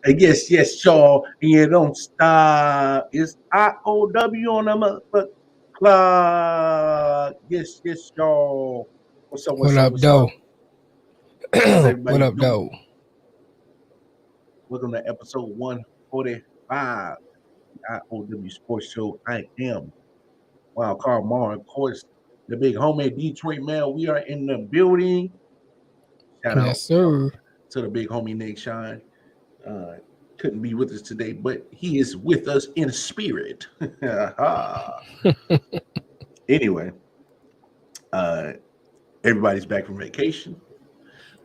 Yes, y'all. And you don't stop. It's I.O.W. on the motherfucker clock. Yes, y'all. What's up? What What's up? up, What's though? up? How's What everybody up, doing? though? Welcome to episode 145. I.O.W. Sports Show. I am Wild Card Mar, of course, the big homie Detroit Mail. We are in the building. Shout Yes, out sir. to the big homie Nick Shine. Uh, couldn't be with us today, but he is with us in spirit. Anyway, uh, everybody's back from vacation.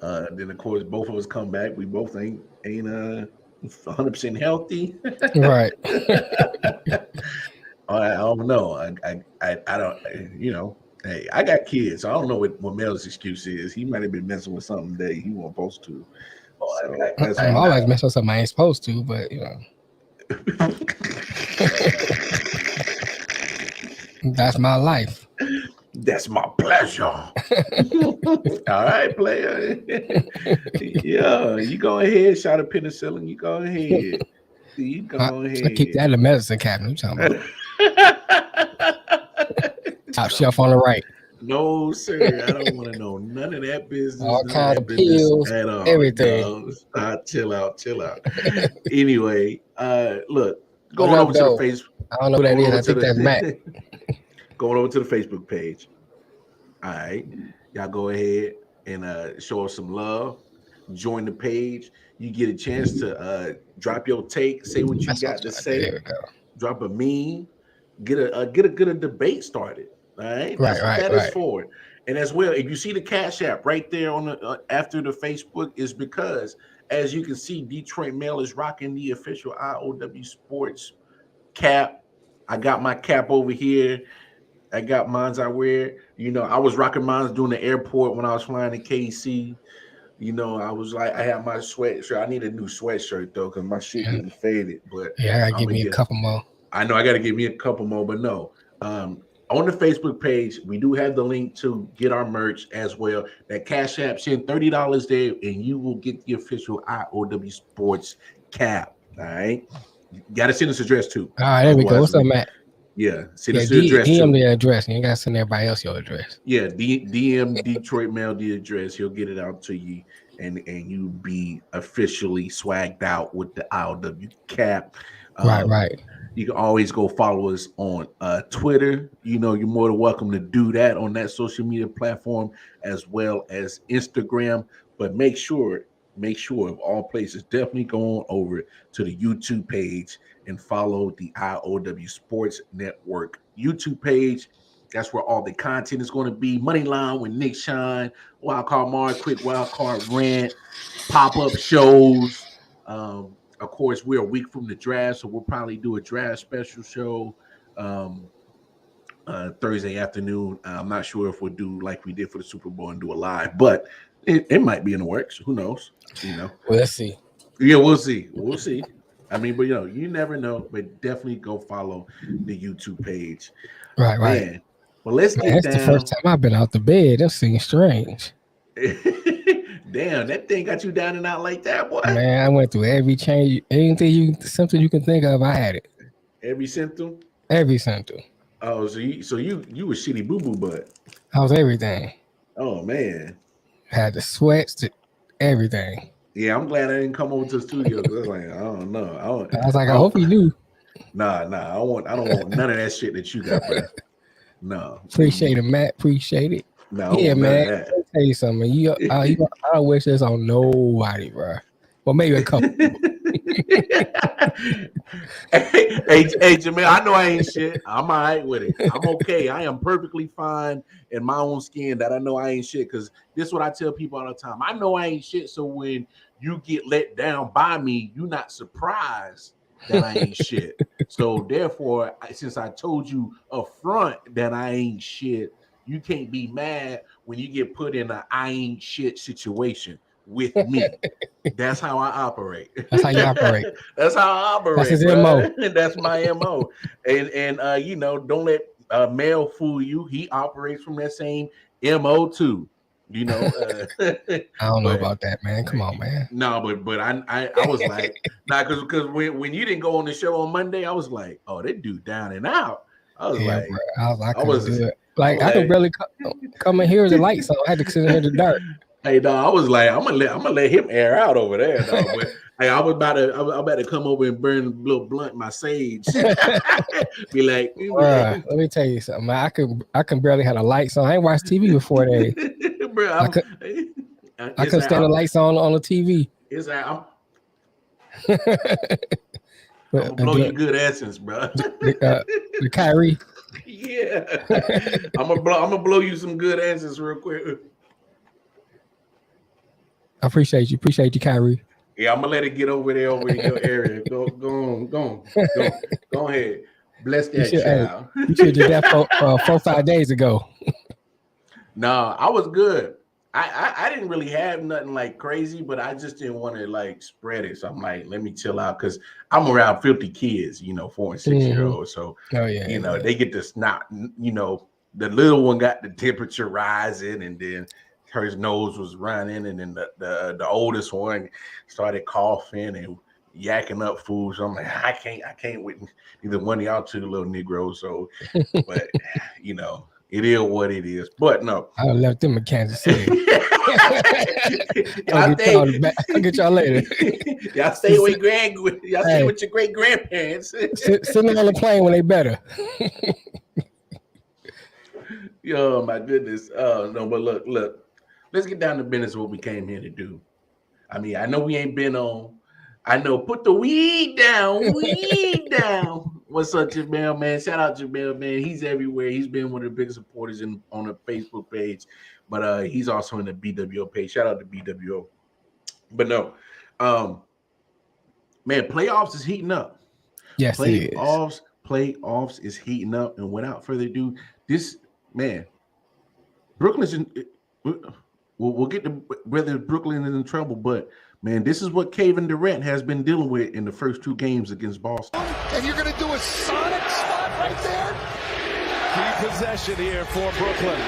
Then of course both of us come back. We both ain't 100% healthy. Right. I don't know. I don't. You know. Hey, I got kids. So I don't know what Mel's excuse is. He might have been messing with something that he wasn't supposed to. So that's I'm fine. always messing with something I ain't supposed to, but that's my life. That's my pleasure. All right, player. Yeah, you go ahead. Shot a penicillin. You go ahead. You go I keep that ahead. in the medicine cabinet. You talking about top shelf on the right? No, sir. I don't want to know none of that business. All None of kinds that of business pills, at all. everything. No, chill out, chill out. Anyway, look, What going up, over to the though? face, I don't know who that going is. over I to think that's Matt. the, going over to the Facebook page. All right, y'all go ahead and show us some love. Join the page. You get a chance to drop your take, say what you That's what got I'm to trying to do. There say, we go. drop a meme, get a debate started. All right, Right, that's what right, that is right. for. And as well, if you see the Cash App right there on the after the Facebook, is because as you can see, Detroit Mail is rocking the official I.O.W. Sports cap. I got my cap over here. I got mines I wear. You know, I was rocking mines during the airport when I was flying to KC. You know, I was like, I had my sweatshirt. I need a new sweatshirt though, because my shit Yeah, getting faded. But yeah, I gotta I'm give gonna me a get. couple more. I know I got to give me a couple more, but no. On the Facebook page, we do have the link to get our merch as well. That Cash App, send $30 there, and you will get the official I.O.W. Sports cap. All right, you got to send us address too. All right, there we go. Otherwise, What's up, Matt? yeah, send Yeah, us the address DM too. the address. You ain't gotta send everybody else your address. Yeah, DM Detroit Mail the address. He'll get it out to you, and you be officially swagged out with the I.O.W. cap. Right, Um, right. you can always go follow us on Twitter. You know, you're more than welcome to do that on that social media platform as well as Instagram. But make sure of all places, definitely go on over to the YouTube page and follow the I.O.W. Sports Network YouTube page. That's where all the content is going to be. Money Line with Nick Shine, Wild Card Mar, Quick Wild Card Rant, pop-up shows. Of course, we're a week from the draft, so we'll probably do a draft special show um, Thursday afternoon. I'm not sure if we'll do like we did for the Super Bowl and do a live, but it might be in the works. Who knows? You know. Well, let's see. Yeah, we'll see. We'll see. I mean, but you never know. But definitely go follow the YouTube page, Right, right. man. Well, let's Man, get it's the first down. time I've been out the bed. That seems strange. Damn, that thing got you down and out like that, boy. Man, I went through every change, something you can think of. I had it. Every symptom. Every symptom. Oh, so you were shitty boo boo butt. I was everything. Oh man. Had the sweats, to everything. Yeah, I'm glad I didn't come over to the studio because I was like, I don't know. I was like, I I hope don't, he knew. nah. I don't want none of that shit that you got, bro. No. Appreciate it, Matt. Appreciate it. No, I don't Yeah, want none of man. that. Let me tell you something. I don't wish this on nobody, bro. Well, maybe a couple. Hey, Jamil, I know I ain't shit. I'm all right with it. I'm okay. I am perfectly fine in my own skin that I know I ain't shit. Because this is what I tell people all the time. I know I ain't shit. So when you get let down by me, you're not surprised that I ain't shit. So therefore, since I told you up front that I ain't shit, you can't be mad when you get put in a I ain't shit situation with me. That's how I operate. That's how you operate. That's how I That's his operate, MO. bro. That's my MO. And you know, don't let Mel fool you. He operates from that same MO too. You know, I don't know but about that, man. Come on, man. no, but I was like, nah, because when you didn't go on the show on Monday, I was like, oh, that dude down and out. I was Yeah, like, bro. I I couldn't was, do it. I Like was I can like, barely come in here with the lights on. I had to sit in here in the dark. hey, dog, I was like, I'm gonna let him air out over there, dog. But hey, I was about to come over and burn a little blunt my sage. Be like, Bruh, let me tell you something. Man, I can barely have the lights on. I ain't watched TV before days. bro, I couldn't stand the lights on the TV. It's like, I'm But, gonna blow you good essence, bro. the Kyrie. Yeah, I'm gonna blow you some good essence real quick. I appreciate you, Kyrie. Yeah, I'm gonna let it get over there over in your area. Go ahead. Bless that child. You should have did that 4-5 days ago. No, I was good. I didn't really have nothing like crazy, but I just didn't want to like spread it. So I'm like, let me chill out because I'm around 50 kids, 4 and 6-year-olds. So they get to snot. The little one got the temperature rising, and then her nose was running, and then the oldest one started coughing and yakking up food. So I'm like, I can't with either one of y'all two little Negroes. So, but it is what it is. But no, I left them in Kansas City. I'll get y'all later. Y'all stay with stay with your great grandparents. Sitting on the plane when they better. Oh my goodness. No, but look. Let's get down to business of what we came here to do. I mean, I know we ain't been on. I know, put the weed down. What's up, Jamel, man? Shout out Jamel, man. He's everywhere. He's been one of the biggest supporters on the Facebook page, but he's also in the BWO page. Shout out to BWO. But no, man, playoffs is heating up. Yes, it is. Playoffs is heating up, and without further ado, Brooklyn's in. We'll get to whether Brooklyn is in trouble, but man, this is what Kevin Durant has been dealing with in the first 2 games against Boston. And you're going to do a sonic spot right there? Key possession here for Brooklyn.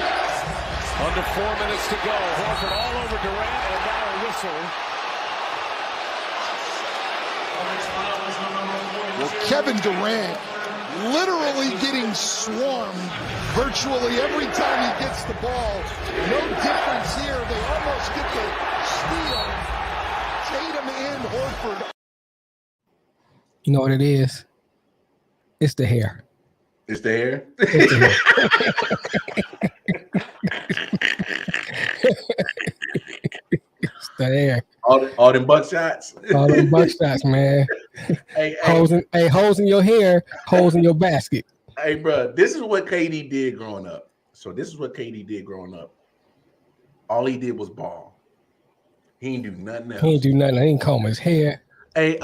Under 4 minutes to go. Horford all over Durant, and now a whistle. Well, Kevin Durant literally getting swarmed virtually every time he gets the ball. No difference here. They almost get the steal. Tatum and Horford. You know what it is? It's the hair. It's the hair? It's the hair. All them buck shots. All them buck shots, man. Holes in your hair, holes in your basket. Hey, bro, this is what KD did growing up. All he did was ball. He didn't do nothing else. He didn't comb his hair. Hey,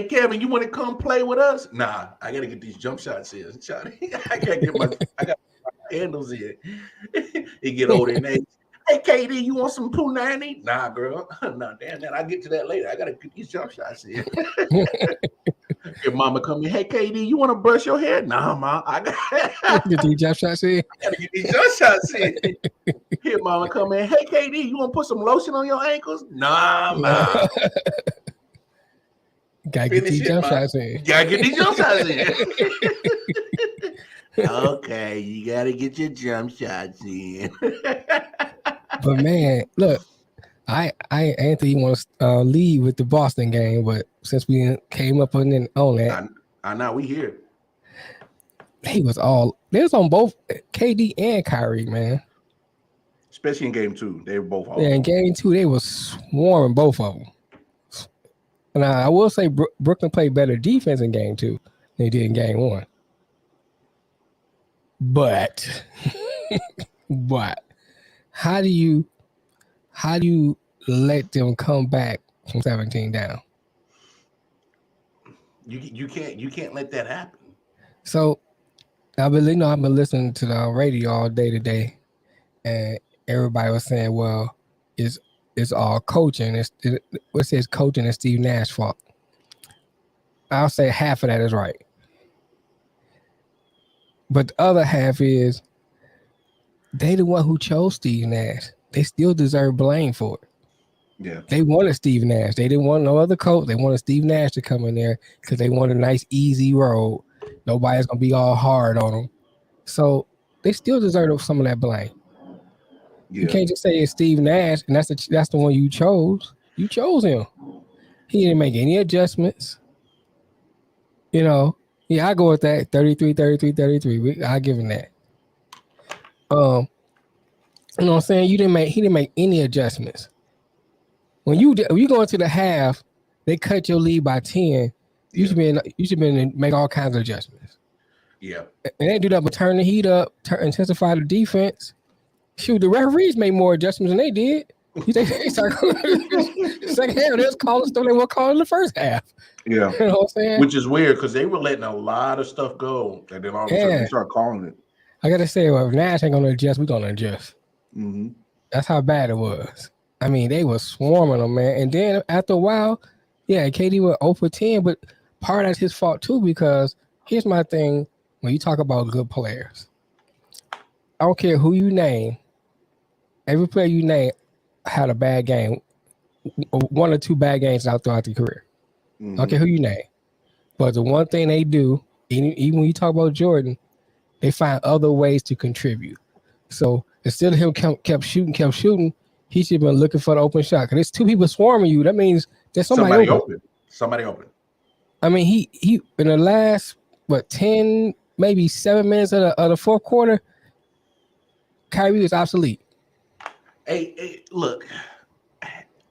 Kevin, you want to come play with us? Nah, I gotta get these jump shots in. I got my handles in. He get older and age. Hey, KD, you want some Pooh 90? Nah, girl. Nah, damn that. I'll get to that later. I gotta get these jump shots in. Your mama come in. Hey, KD, you want to brush your hair? Nah, mom. I got get these jump shots in. I gotta get these jump shots in. Here, mama come in. Hey, KD, you want to put some lotion on your ankles? Nah, mom. Gotta get these jump shots in. Gotta get these jump shots in. Okay, you gotta get your jump shots in. But man, look, I ain't think you want to lead with the Boston game, but since we came up on that, I know we here. They was on both KD and Kyrie, man. Especially in game 2, they were both. Yeah, in game 2, they was swarming both of them. And I will say Brooklyn played better defense in game 2 than they did in game 1. But how do you let them come back from 17 down? You can't let that happen. So I've been listening to the radio all day today, and everybody was saying, well, it's all coaching. It says coaching is Steve Nash's fault. I'll say half of that is right. But the other half is they the one who chose Steve Nash. They still deserve blame for it. Yeah. They wanted Steve Nash. They didn't want no other coach. They wanted Steve Nash to come in there because they wanted a nice, easy road. Nobody's going to be all hard on them. So they still deserve some of that blame. Yeah. You can't just say it's Steve Nash, and that's the one you chose. You chose him. He didn't make any adjustments. You know, yeah, I go with that 33. I give him that. You know what I'm saying? He didn't make any adjustments. When you go into the half, they cut your lead by 10. You should be make all kinds of adjustments. Yeah, and they do that, but turn the heat up, intensify the defense. Shoot, the referees made more adjustments than they did. They start second half. They was calling stuff they weren't calling in the first half. Yeah, you know what I'm saying? Which is weird because they were letting a lot of stuff go, and then all of a sudden they start calling it. I gotta say, well, if Nash ain't gonna adjust, we're gonna adjust. Mm-hmm. That's how bad it was. I mean, they were swarming them, man. And then after a while, yeah, KD went 0 for 10, but part of that's his fault too, because here's my thing when you talk about good players. I don't care who you name, every player you name had a bad game, 1 or 2 bad games out throughout the career. Mm-hmm. I don't care who you name. But the one thing they do, even when you talk about Jordan, they find other ways to contribute. So instead of him kept shooting, he should have been looking for the open shot. Because there's 2 people swarming you. That means there's somebody open. Somebody open. I mean, he in the last 10, maybe 7 minutes of the fourth quarter, Kyrie was obsolete. Hey, look,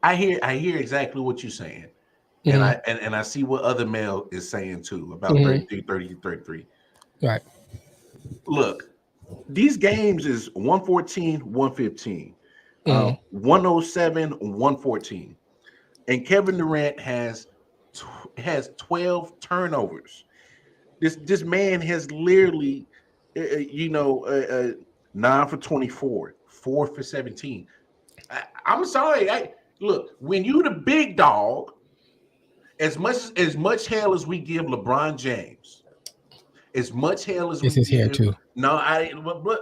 I hear exactly what you're saying, mm-hmm. and I see what other male is saying too about mm-hmm. 33. Right. Look, these games is 114, 115, 107, 114, and Kevin Durant has 12 turnovers. This man has literally, 9 for 24, 4 for 17. I'm sorry. Look, when you the big dog, as much hell as we give LeBron James, as much hell as this we is give, here too. No,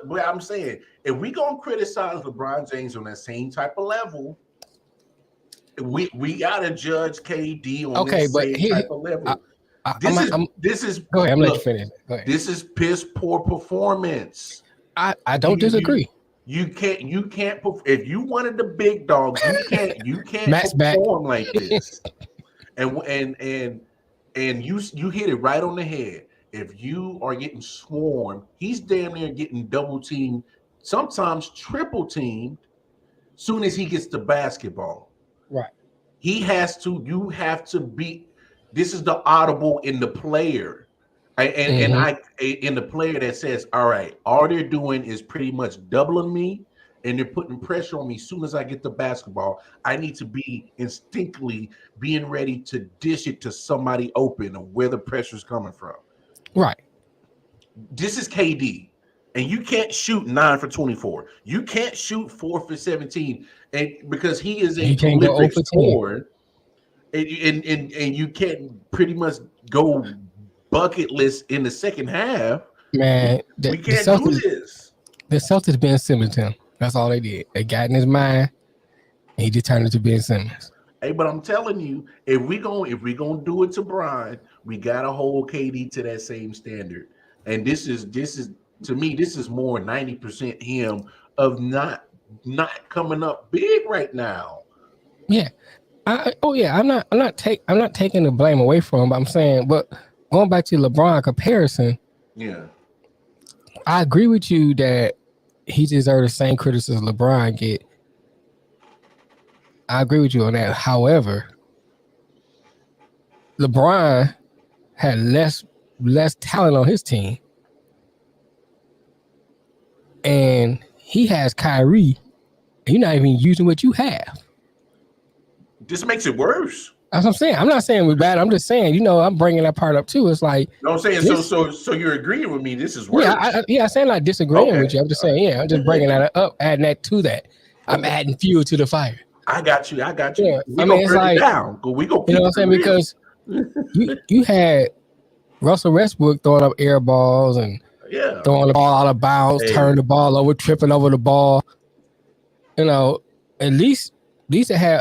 but I'm saying if we gonna criticize LeBron James on that same type of level, we gotta judge KD on that same type of level. This is. Go ahead. I'm letting you finish. Go ahead. This is piss poor performance. I don't disagree. You can't if you wanted the big dog, you can't perform like this. And you hit it right on the head. If you are getting swarmed, he's damn near getting double teamed, sometimes triple teamed, soon as he gets the basketball. Right. You have to be. This is the audible in the player. And in the player that says, all right, all they're doing is pretty much doubling me, and they're putting pressure on me. As soon as I get the basketball, I need to be instinctively being ready to dish it to somebody open or where the pressure's coming from. Right. This is KD, and you can't shoot 9 for 24. You can't shoot 4 for 17, and because he is a prolific scorer, and you can't pretty much go bucketless in the second half. Man, we can't do this. The Celtics Ben Simmons him. That's all they did. They got in his mind, and he just turned into Ben Simmons. Hey, but I'm telling you, if we gonna do it to Brian, we gotta hold KD to that same standard. And this is to me, this is more 90% him of not coming up big right now. Yeah. I'm not taking the blame away from him, but I'm saying, but going back to LeBron comparison, yeah, I agree with you that he deserves the same criticism LeBron get. I agree with you on that. However, LeBron had less talent on his team, and he has Kyrie, and you're not even using what you have. This makes it worse. That's what I'm saying. I'm not saying we're bad. I'm just saying, I'm bringing that part up too. It's like, I'm saying, so you're agreeing with me. This is worse. Yeah, I'm saying I'm disagreeing with you. I'm just saying, I'm just bringing that up, adding that to that. I'm adding fuel to the fire. I got you. Yeah, We gonna turn it down. We go. You know what I'm saying? Because you had Russell Westbrook throwing up air balls, and Yeah. Throwing the ball out of bounds, turning the ball over, tripping over the ball. You know, at least it had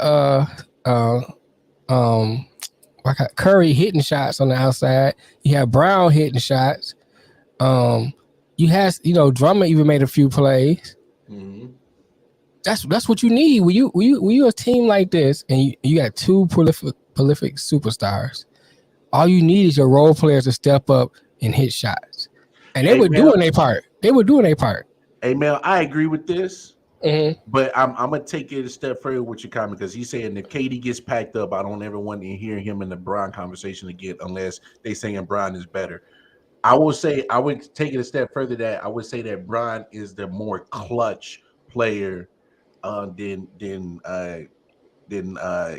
Curry hitting shots on the outside. You had Brown hitting shots. You had Drummond even made a few plays. Mm-hmm. That's what you need when you a team like this, and you got two prolific superstars. All you need is your role players to step up and hit shots, and they were doing their part. Hey, Mel, I agree with this, Mm-hmm. but I'm gonna take it a step further with your comment because he's saying if KD gets packed up, I don't ever want to hear him in the Bron conversation again unless they saying Bron is better. I would take it a step further that I would say that Bron is the more clutch player than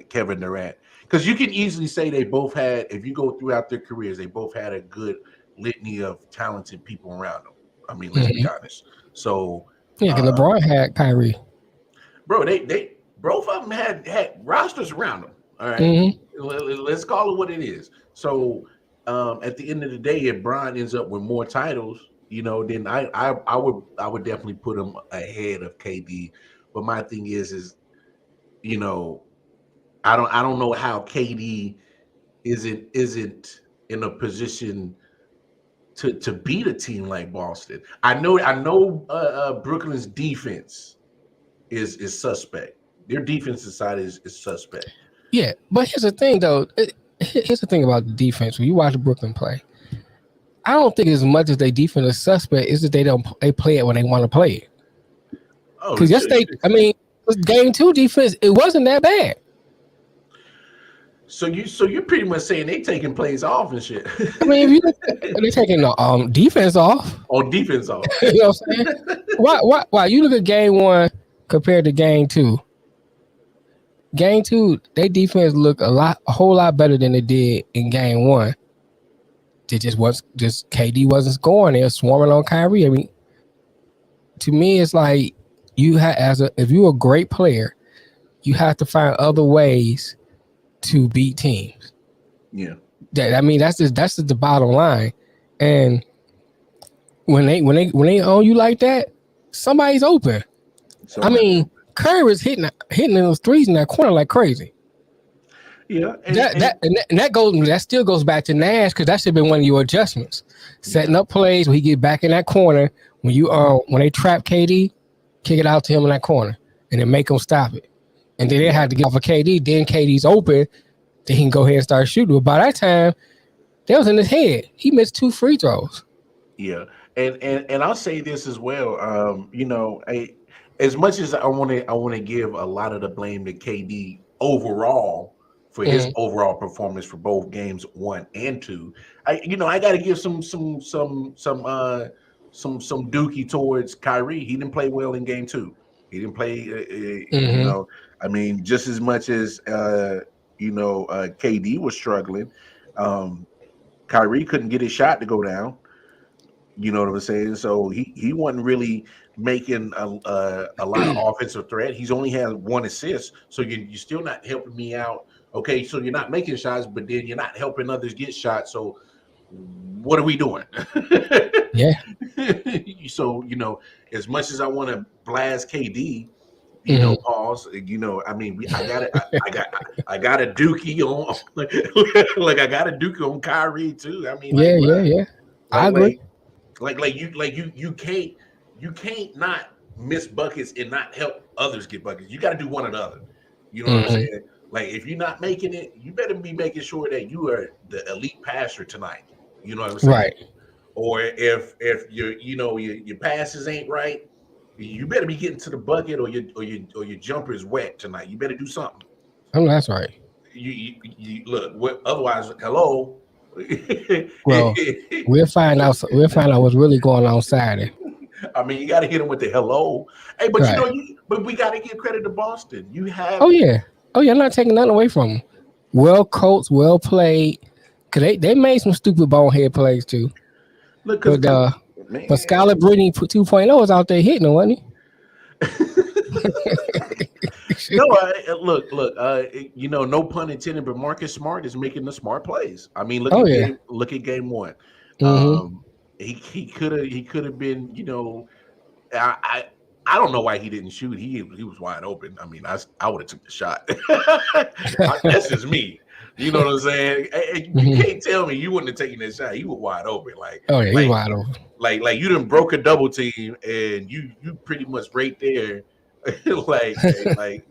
Kevin Durant, because you can easily say they both had, if you go throughout their careers, they both had a good litany of talented people around them. I mean, let's be honest. So yeah, because LeBron had Kyrie. Bro, they both of them had rosters around them. All right, let's call it what it is. So at the end of the day, if Bron ends up with more titles, then I would definitely put him ahead of KD. But my thing is I don't know how KD isn't in a position to beat a team like Boston. I know Brooklyn's defense is suspect. Their defensive side is suspect. Yeah, but here's the thing though. Here's the thing about the defense. When you watch Brooklyn play, I don't think as much as they defense is suspect is that they play it when they want to play it. Because game 2 defense, it wasn't that bad. So you're pretty much saying they taking plays off and shit. I mean, if they're taking the defense off. On defense off. You know what I'm saying? Why you look at game 1 compared to game 2. Game 2, their defense looked a whole lot better than it did in game 1. It just KD wasn't scoring. They were swarming on Kyrie. I mean, to me, it's like if you're a great player, you have to find other ways to beat teams. Yeah. That's just the bottom line. And when they own you like that, somebody's open. Curry was hitting those threes in that corner like crazy. Yeah, that still goes back to Nash, because that should have been one of your adjustments, setting up plays when he get back in that corner. When they trap KD, kick it out to him in that corner and then make him stop it. And then they had to get off of KD. Then KD's open, then he can go ahead and start shooting. But by that time, that was in his head. He missed 2 free throws. Yeah, and I'll say this as well. As much as I want to give a lot of the blame to KD overall for his overall performance for both games 1 and 2, I got to give some dookie towards Kyrie. He didn't play well in game 2. He didn't play. Just as much as KD was struggling. Kyrie couldn't get his shot to go down. You know what I'm saying? So he wasn't really making a lot of offensive threat. He's only had 1 assist, so you're still not helping me out. Okay, so you're not making shots, but then you're not helping others get shots. So what are we doing? Yeah. So as much as I want to blast KD, pause. I got a dookie on, like I got a dookie on Kyrie too. I mean, yeah. I agree. You can't not miss buckets and not help others get buckets. You got to do one or the other. You know what I'm saying? Like, if you're not making it, you better be making sure that you are the elite passer tonight. You know what I'm saying? Right. Or if your passes ain't right, you better be getting to the bucket, or your jumper is wet tonight. You better do something. Oh, that's right. You look. Otherwise, hello. Well, we'll find out what's really going on Saturday. I mean, you got to hit them with the hello. Hey, but but we got to give credit to Boston. You have. Oh yeah. I'm not taking nothing away from them. Well coached, well played. Cause they made some stupid bonehead plays too. Look, but Skylar Brittany 2.0 was out there hitting them, wasn't he? Look. No pun intended, but Marcus Smart is making the smart plays. I mean, look at game 1. he could have been, I don't know why he didn't shoot. He was wide open. I mean, I would have took the shot. That's just me. You know what I'm saying? You can't tell me you wouldn't have taken that shot. He was wide open. He's wide open. Like you done broke a double team and you pretty much right there, like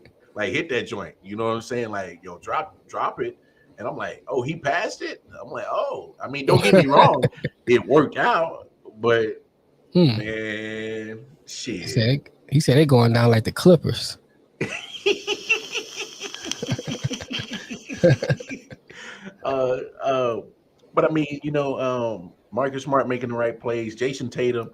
hit that joint. You know what I'm saying? Like, yo, drop it. And I'm like, oh, he passed it. I'm like, oh, I mean, don't get me wrong, it worked out, but man, shit. He said they're going down like the Clippers. But I mean, Marcus Smart making the right plays. Jason Tatum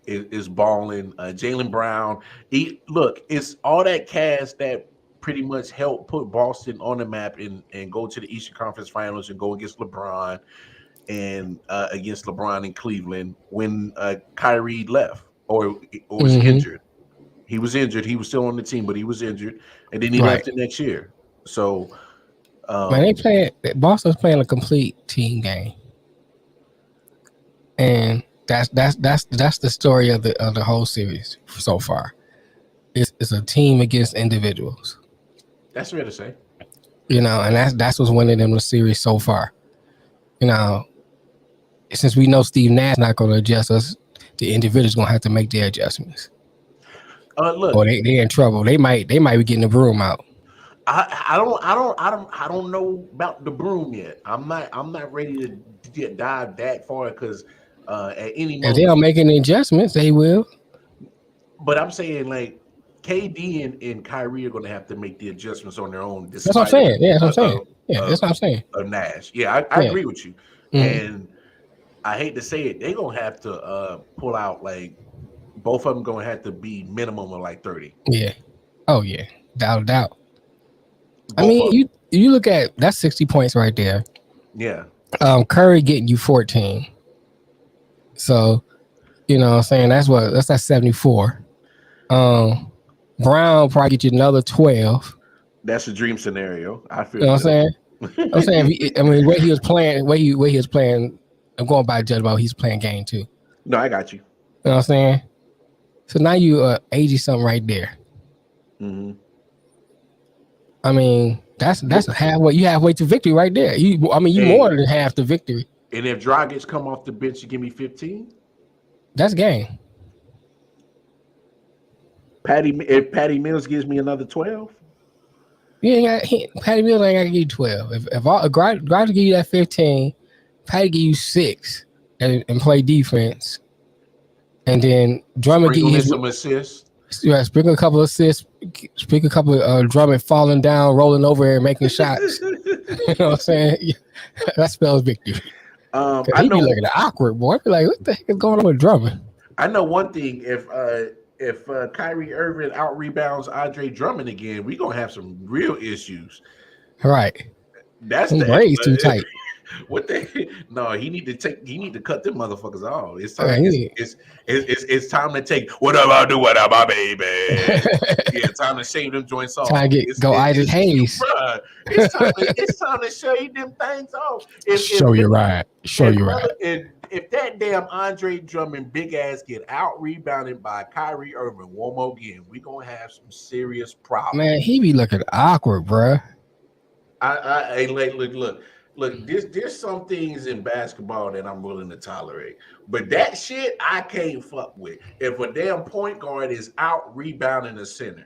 is balling. Jaylen Brown. It's all that cast that pretty much helped put Boston on the map and go to the Eastern Conference Finals and go against LeBron and against LeBron in Cleveland when Kyrie left or was injured. He was injured. He was still on the team, but he was injured, and then he left it next year. So, Boston's playing a complete team game, and that's the story of the whole series so far. It's a team against individuals. That's fair to say. And that's what's winning them the series so far. Since we know Steve Nash not going to adjust us, the individuals going to have to make their adjustments. Look, or they in trouble. They might be getting the broom out. I don't know about the broom yet. I'm not ready to dive that far because at any moment if they don't make any adjustments, they will. But I'm saying like KD and Kyrie are going to have to make the adjustments on their own. That's what I'm saying. Yeah, that's what I'm saying. That's what I'm saying. Of Nash. Yeah, I agree with you. And I hate to say it, they're going to have to pull out like both of them going to have to be minimum of like 30. Yeah. Oh yeah. Doubt. I mean, you look at that's 60 points right there. Yeah. Curry getting you 14. So, what I'm saying, that's that 74. Brown probably get you another 12. That's a dream scenario. I feel. You know what I'm saying? Where he was playing, I'm going by judgment. He's playing game too. No, I got you. You know what I'm saying? So now you 80 something right there. Mm-hmm. I mean, that's halfway. You halfway to victory right there. You more than half the victory. And if Dragic come off the bench, you give me 15. That's game. If Patty Mills gives me another 12, Patty Mills ain't got to give you 12. If Dragic give you that 15, Patty give you 6 and play defense, and then Drummond give you some assists. Yeah, sprinkle a couple of assists, sprinkle a couple of Drummond falling down, rolling over and making shots. You know what I'm saying? That spells victory. I he know. Be looking awkward, boy. I be like, what the heck is going on with Drummond? I know one thing. If Kyrie Irving out rebounds Andre Drummond again, we're gonna have some real issues. Right. That's the braids too tight. What the? No, he need to cut them motherfuckers off. It's time. It's time to take whatever I do, whatever, baby. Yeah, time to shave them joints off. Time to go Isaac Hayes. It's time to shave them things off. Show you right. If that damn Andre Drummond big ass get out rebounded by Kyrie Irving one more again, we gonna have some serious problems. Man, he be looking awkward, bruh. Look, there's some things in basketball that I'm willing to tolerate, but that shit I can't fuck with. If a damn point guard is out rebounding a center,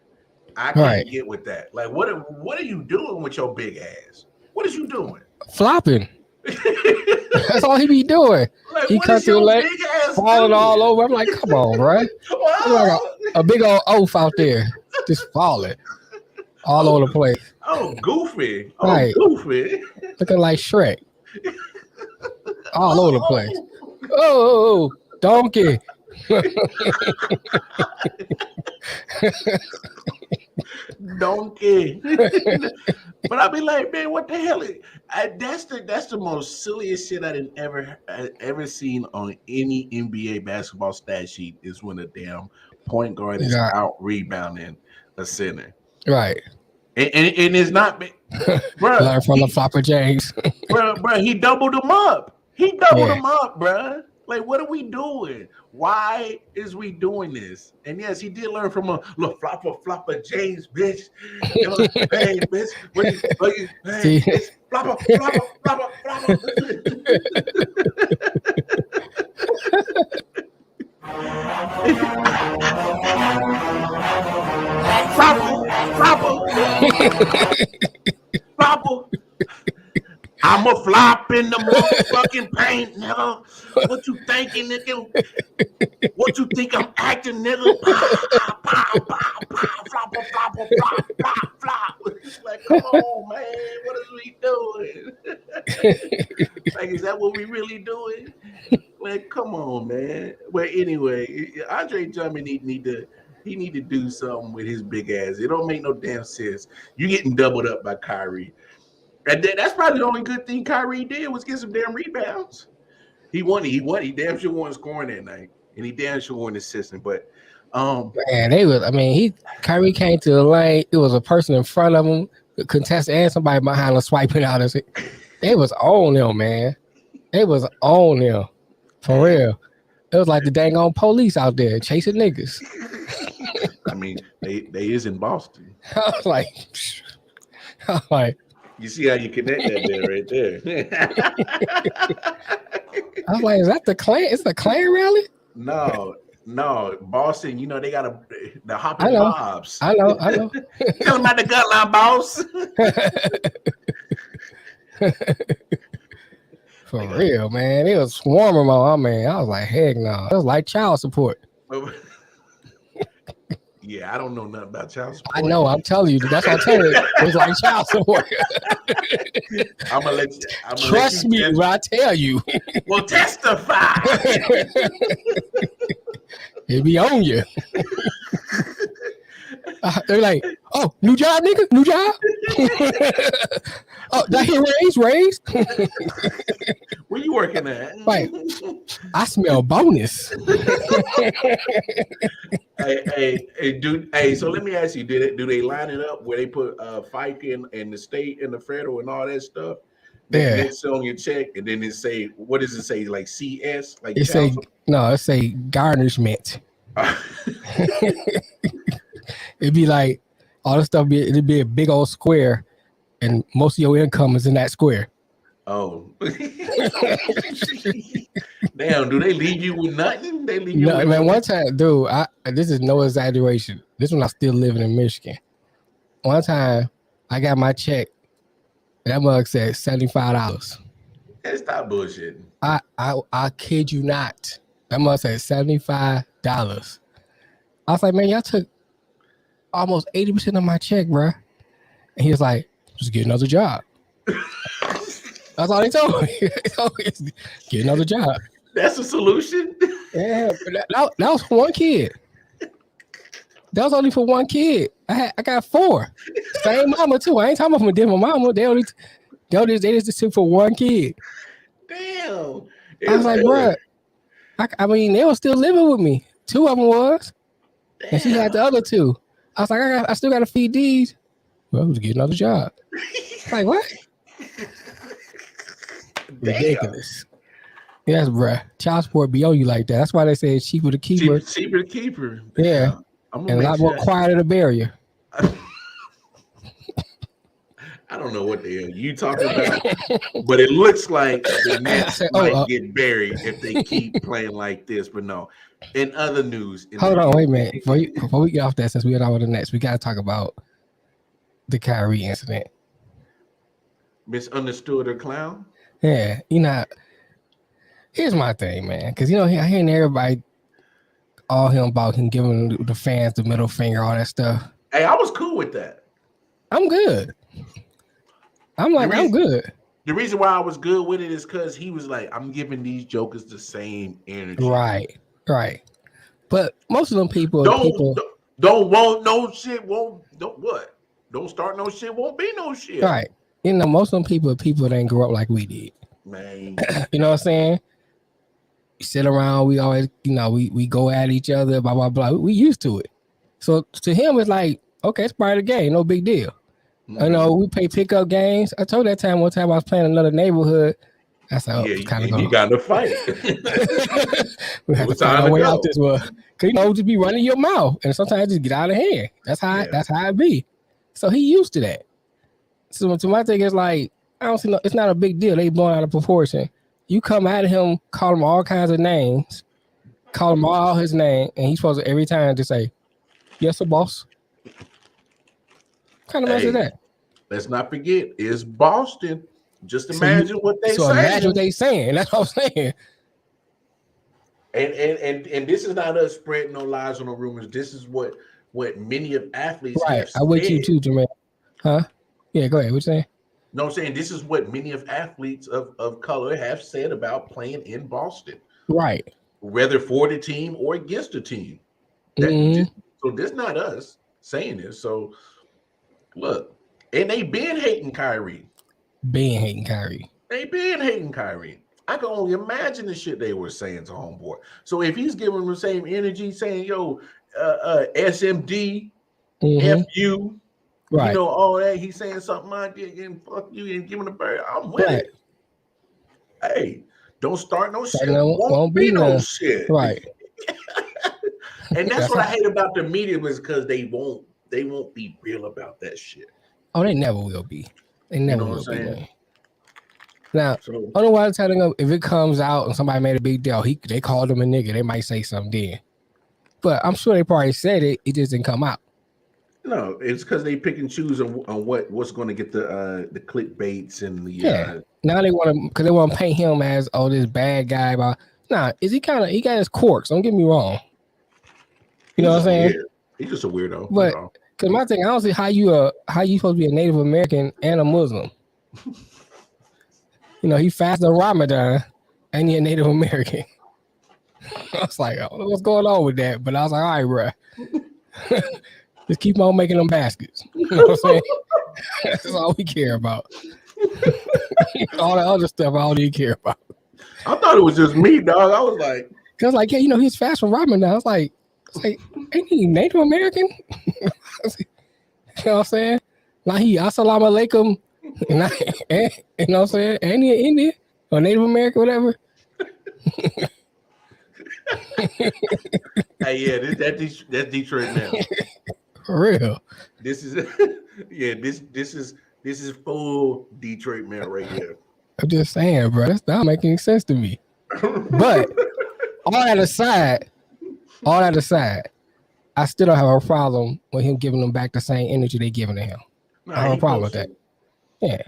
I can't get with that. Like, what are you doing with your big ass? What is you doing? Flopping. That's all he be doing. Like, he cuts your leg, falling all over. I'm like, come on, bro. Like a big old oaf out there, just falling all over the place. Oh, goofy. Goofy. Looking like Shrek. All over the place. Oh, donkey. Donkey. But I be like, man, what the hell? That's the most silliest shit I ever seen on any NBA basketball stat sheet is when a damn point guard is out rebounding a center. Right. And it's not, bro. Learn from the Flopper James. bro, he doubled him up. He doubled him up, bruh. Like, what are we doing? Why is we doing this? And yes, he did learn from a little flopper James, bitch. Hey, bitch, hey, bitch, flopper. Flopper. I'm a flop in the motherfucking paint, nigga. What you thinking, nigga? What you think I'm acting, nigga? Flop. Like, come on, man. What is we doing? Like, is that what we really doing? Like, come on, man. Well, anyway, Andre Drummond need to do something with his big ass. It don't make no damn sense. You getting doubled up by Kyrie. And that's probably the only good thing Kyrie did was get some damn rebounds. He won. He damn sure won scoring that night, and he damn sure won assisting. But man, Kyrie came to the lane. It was a person in front of him, the contestant, and somebody behind him swiping out. It was on them, man. It was on them, for real. It was like the dang on police out there chasing niggas. I mean, they is in Boston. I was like. You see how you connect that there, right there. I was like, is that the Klan? It's the Klan rally? No, Boston. You know they got the hopping mobs. I know. Tell them about the gun line, boss. For real, man. It was swarming on my man. I was like, heck no. It was like child support. Yeah, I don't know nothing about child support. I know. I'm telling you. That's what I'm telling you. It was like child support. I'm gonna let you. Trust me when I tell you. Well, testify. It be on you. They're like, oh, new job, nigga? New job? Oh, that here raised? Where you working at? Like, I smell bonus. Hey, dude. Hey, so let me ask you: do they line it up where they put FICA and the state and the federal and all that stuff? Yeah. It's on your check, and then it say, what does it say? Like CS? Like it say garnishment. It'd be like all the stuff. It'd be a big old square, and most of your income is in that square. Oh, damn! Do they leave you with nothing? They leave you. No, man. One time, dude. This is no exaggeration. This one I still living in Michigan. One time, I got my check. That mug said $75. That's not bullshit. I kid you not. That mug said $75. I was like, man, y'all took almost 80% of my check, bro. And he was like, just get another job. That's all he told me. Get another job. That's a solution. Yeah, that was for one kid. That was only for one kid. I got 4. Same mama too. I ain't talking about from a different mama. They just took for one kid. Damn. I was like, bro. I mean, they were still living with me. 2 of them was. Damn. And she had the other 2. I was like, I still got to feed these. Well, let's get another job. Like, what? Ridiculous. Yes, bruh. Child support be on you like that. That's why they say it's cheaper to keep her. Cheaper to keep her. Yeah. And a lot more quieter to bury her. I don't know what the hell you talking about, but it looks like the Nets might get buried if they keep playing like this. But no. In other news. Hold on, wait a minute. Before we get off that, since we're on with the Nets, we got to talk about the Kyrie incident. Misunderstood or clown? Yeah. You know, here's my thing, man. Because, you know, I hearing everybody about him giving the fans the middle finger, all that stuff. Hey, I was cool with that. I'm good. I'm good. The reason why I was good with it is because he was like, I'm giving these jokers the same energy. Right. But most of them people don't want no shit, don't start no shit, won't be no shit. Right. You know, most of them people that ain't grow up like we did. Man. You know what I'm saying? We sit around, we always, you know, we go at each other, blah, blah, blah. We used to it. So to him, it's like, okay, it's part of the game, no big deal. Mm-hmm. You know, we play pickup games. I told that time one time I was playing another neighborhood, That's how Yeah, it's kind of you going. got to fight. We have to find our way out this one. Cause just be running your mouth, and sometimes just get out of hand. That's how it be. So he used to that. So to my thing is like, I don't see it's not a big deal. They blown out of proportion. You come at him, call him all kinds of names, call him all his name, and he's supposed to every time to say, "Yes, sir, boss." What kind of mess is that? Let's not forget, it's Boston. Just imagine what they saying. Imagine what they saying. That's what I'm saying. And this is not us spreading no lies or no rumors. This is what many of athletes have said. I with you too, Jermaine. Huh? Yeah, go ahead. What you saying? No, I'm saying this is what many of athletes of color have said about playing in Boston. Right. Whether for the team or against the team. So this not us saying this. So look, and they been hating Kyrie. They been hating Kyrie. I can only imagine the shit they were saying to homeboy. So if he's giving them the same energy, saying, yo, SMD, F you, right. All that, he's saying something like that, and fuck you, and giving a bird, I'm with it. Hey, don't start no shit. Won't be no shit. Right. And that's what I hate about the media is because they won't be real about that shit. Oh, they never will be. They never will be. Man. Now, I don't know why I'm telling them if it comes out and somebody made a big deal, they called him a nigga, they might say something then. But I'm sure they probably said it just didn't come out. No, it's because they pick and choose on what's going to get the clickbaits and the Now they want to paint him as this bad guy. Is he got his quirks? Don't get me wrong. You know what I'm saying? Weird. He's just a weirdo. But because my thing, I don't see how you supposed to be a Native American and a Muslim. He fasts on Ramadan and you're a Native American. I was like, I don't know what's going on with that, but I was like, all right, bro. Just keep on making them baskets. You know what I'm saying? That's all we care about. All the other stuff, I don't even care about. I thought it was just me, dog. I was like, he's fast from Ramadan. I was like, ain't he Native American? You know what I'm saying? Like he assalamu alaikum. You know what I'm saying? Ain't he Indian or Native American, whatever? Hey, that's Detroit now. For real. This is this is full Detroit man right here. I'm just saying, bro. That's not making sense to me. But all that aside, I still don't have a problem with him giving them back the same energy they giving to him. I have a problem with that. Yeah.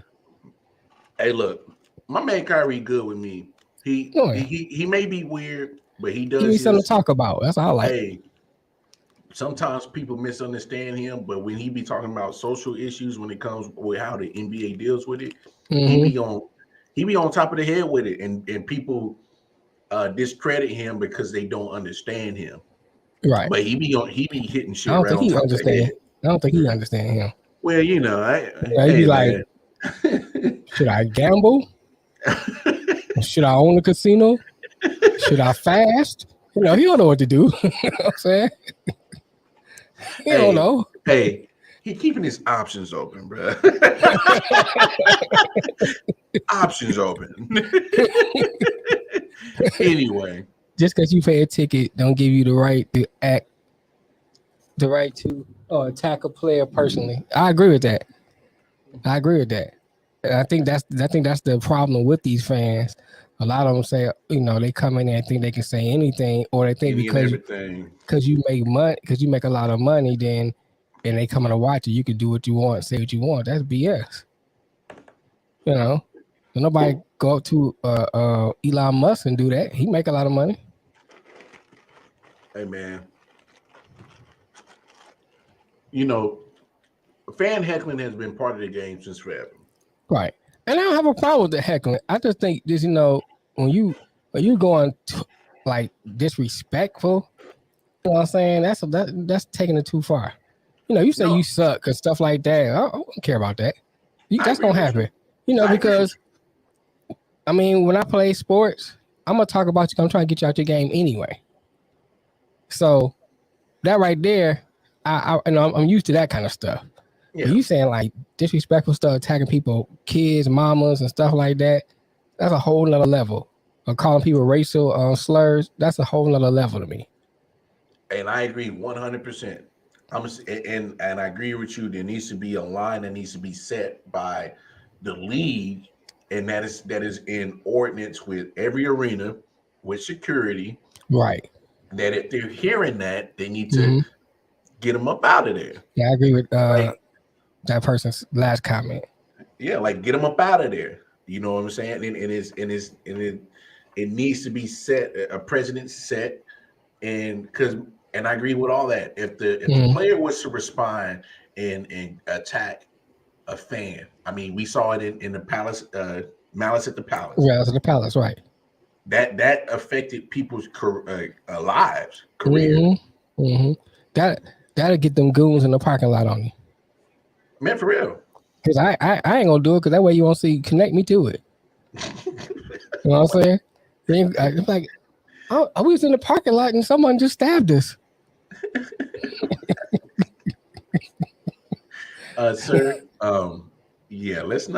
Hey, look, my man Kyrie good with me. He may be weird, but he does. Give me something to talk about. That's all I like. Hey, sometimes people misunderstand him, but when he be talking about social issues, when it comes with how the NBA deals with it, he be on top of the head with it, and people discredit him because they don't understand him. Right. But he be hitting shit. I don't think he understand. I don't think he understand him. Well, he be like, should I gamble? Should I own a casino? Should I fast? He don't know what to do. You know what I'm saying? He don't know. Hey, he keeping his options open, bro. Options open. Anyway. Just because you pay a ticket don't give you the right to attack a player personally. I agree with that. And I think that's the problem with these fans. A lot of them say, they come in there and think they can say anything, or they think because you make money, because you make a lot of money, then and they come in to watch it, you can do what you want, say what you want. That's BS. Nobody go up to Elon Musk and do that. He make a lot of money. Hey man, fan heckling has been part of the game since forever. Right. And I don't have a problem with the heckling. I just think this, when you going to, like disrespectful, you know what I'm saying? That's taking it too far. You say you suck because stuff like that. I don't care about that. That's gonna happen. Because when I play sports, I'm gonna talk about you. I'm trying to get you out your game anyway. So that right there, I'm used to that kind of stuff. Yeah. But you saying like disrespectful stuff, attacking people, kids, mamas, and stuff like that. a whole nother level. Calling people racial slurs, that's a whole nother level to me. And I agree 100%. And I agree with you. There needs to be a line that needs to be set by the league, and that is in ordinance with every arena with security. Right. That if they're hearing that, they need to get them up out of there. Yeah, I agree with that person's last comment. Yeah, like get them up out of there. You know what I'm saying? And it needs to be set, a precedent set, and I agree with all that. If the player was to respond and attack a fan, I mean, we saw it in the Palace, Malice at the Palace. Malice at the Palace, right? That affected people's lives, career. That'll get them goons in the parking lot on you. Man, for real. Because I ain't gonna do it, because that way you won't see connect me to it. You know what I'm saying? It's like, I was in the parking lot and someone just stabbed us. Sir, yeah, let's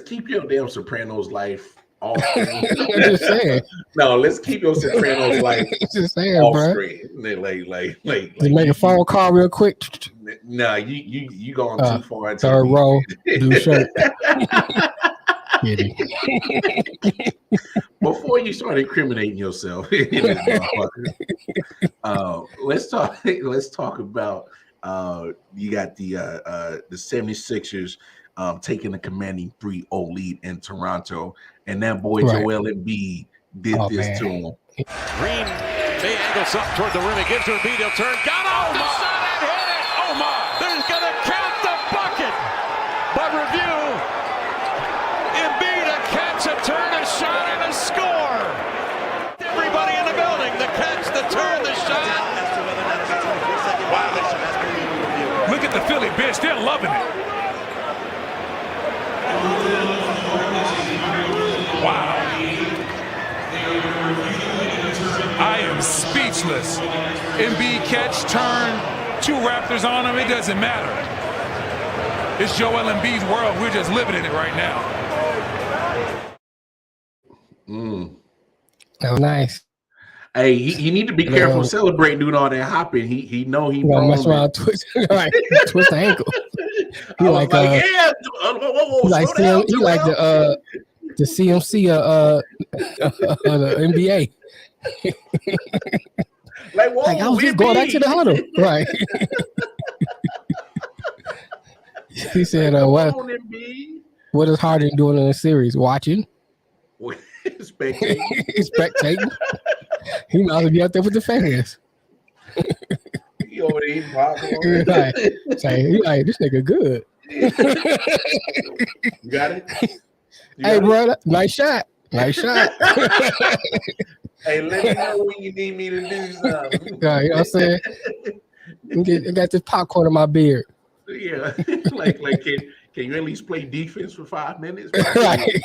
keep your damn Sopranos life off screen. I'm just saying. No, let's keep your Sopranos life just saying, off bro. screen. Like just make a phone call real quick. Nah, you going too far into third row, blue shirt. Before you start incriminating yourself, let's talk about you got the 76ers taking a commanding 3-0 lead in Toronto, and that boy Joel Embiid did this to him. Green may angle something toward the rim. It gives to Embiid. He'll turn. Got off the shot and hit it. Oh my! There's gonna count the bucket. But review. Embiid a catch, a turn, a shot, and a score. Everybody in the building. The catch, the turn, the shot. Wow! Look at the Philly bench. They're loving it. Wow. I am speechless. Embiid catch, turn, 2 Raptors on him. It doesn't matter. It's Joel Embiid's world. We're just living in it right now. That was nice. Hey, he need to be careful celebrating doing all that hopping. He know he mess around, twist the ankle. He like the CMC the NBA. Like, whoa, I was just going back to the huddle, right? He said, "What is Harden doing in the series? Watching, spectating. Spectating. He might as well be out there with the fans." He over there eating popcorn. He like, this nigga good. You got it? Hey, brother, nice shot. Nice shot. Hey, let me know when you need me to do something. You know what I'm saying? I got this popcorn in my beard. Yeah. like can you at least play defense for 5 minutes? Right.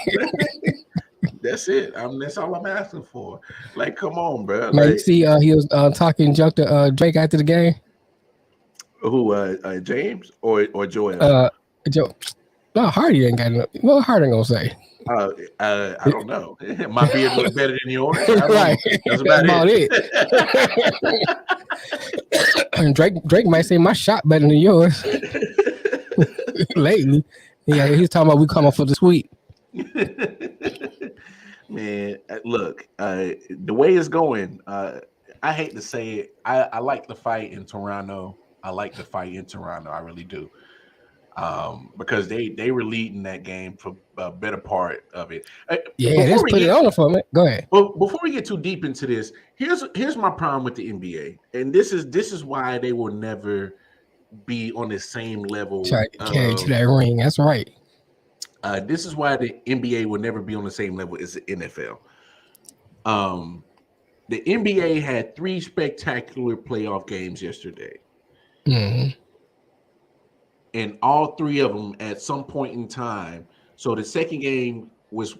That's it. That's all I'm asking for. Like, come on, bro. Man, you see, he was talking junk to Drake after the game. Who? James or Joel? Joe. No, Hardy ain't got enough. What Harden gonna say? I don't know. My beard looks better than yours. Right. That's about it. And Drake might say my shot better than yours. Lately, yeah, he's talking about we coming for the sweep. Man, look, the way it's going, I hate to say it. I like the fight in Toronto. I really do. Because they were leading that game for a better part of it. Yeah, let's put it on for me. Go ahead. But before we get too deep into this, here's my problem with the NBA, and this is why they will never be on the same level. Try to carry to that ring. That's right. This is why the NBA will never be on the same level as the NFL. The NBA had 3 spectacular playoff games yesterday. Mm-hmm. And all 3 of them at some point in time. So the second game was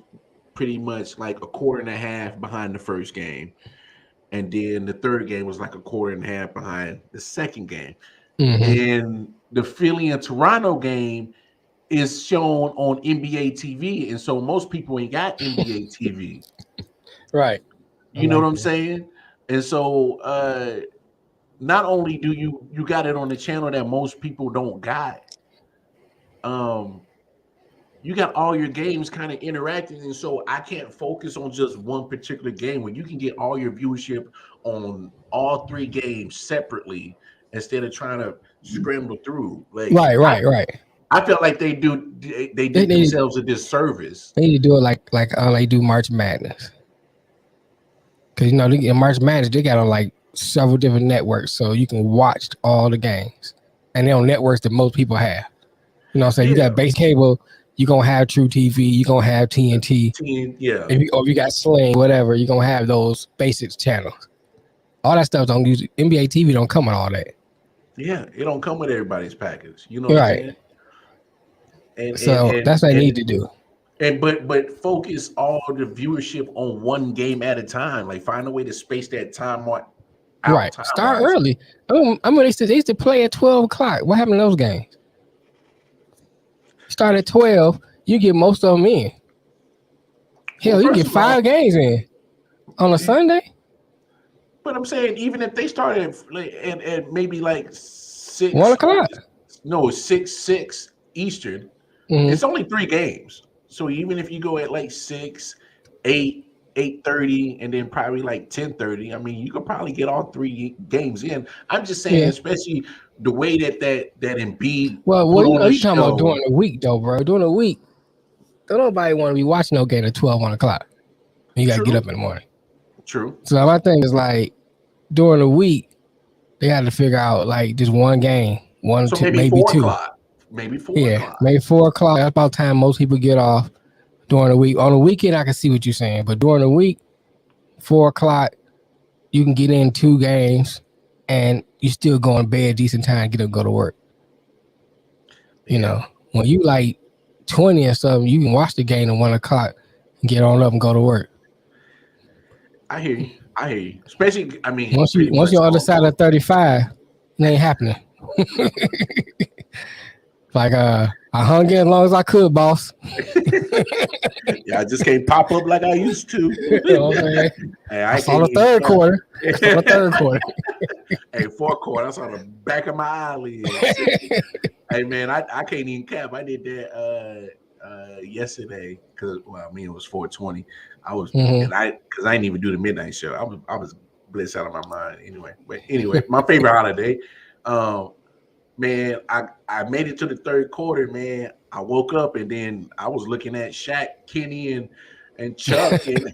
pretty much like a quarter and a half behind the first game. And then the third game was like a quarter and a half behind the second game. Mm-hmm. And the Philly and Toronto game is shown on NBA TV, and so most people ain't got NBA TV. Right. You know what I'm saying? And so not only do you got it on the channel that most people don't got, you got all your games kind of interacting, and so I can't focus on just one particular game when you can get all your viewership on all 3 games separately instead of trying to scramble through. Like right. I feel like they did themselves a disservice. They need to do it like they do March Madness. Because, you know, in March Madness, they got on like several different networks, so you can watch all the games. And they're on networks that most people have. You know what I'm saying? You got base cable, you're going to have True TV, you're going to have TNT. Yeah. If you got Sling, whatever, you're going to have those basic channels. All that stuff don't use, NBA TV don't come with all that. Yeah, it don't come with everybody's package. You know what I'm saying? And that's what I need to do. And but focus all the viewership on one game at a time. Like find a way to space that time out. Right. Start early. I mean, they used to play at 12 o'clock. What happened to those games? Start at 12, you get most of them in. Hell, you get 5 games in on a Sunday. But I'm saying, even if they started at maybe like 6, 1 o'clock. No, 6 Eastern. It's only 3 games. So even if you go at like 6, 8, 8:30, and then probably like 10:30, I mean, you could probably get all 3 games in. I'm just saying, especially the way that Embiid. Well, you talking about during the week though, bro? During the week, don't nobody want to be watching no game at 12, 1 o'clock. You got to get up in the morning. True. So my thing is like during the week, they had to figure out like just one game, maybe 4 2. o'clock. Maybe 4 o'clock. Maybe 4 o'clock. That's about the time most people get off during the week. On the weekend, I can see what you're saying, but during the week, 4 o'clock, you can get in 2 games, and you still go in bed decent time, get up, go to work. You know, when you like 20 or something, you can watch the game at 1 o'clock and get on up and go to work. I hear you. Especially, I mean, once you're on the other side of 35, it ain't happening. Like I hung in as long as I could, boss. Yeah, I just can't pop up like I used to. Okay. Hey, I saw the third quarter. Hey, 4th quarter, I saw the back of my eyelid. Hey man, I can't even cap. I did that yesterday because it was 4:20. I was because I didn't even do the midnight show. I was blitzed out of my mind anyway. But anyway, my favorite holiday. Man, I made it to the 3rd quarter, man. I woke up and then I was looking at Shaq, Kenny, and Chuck and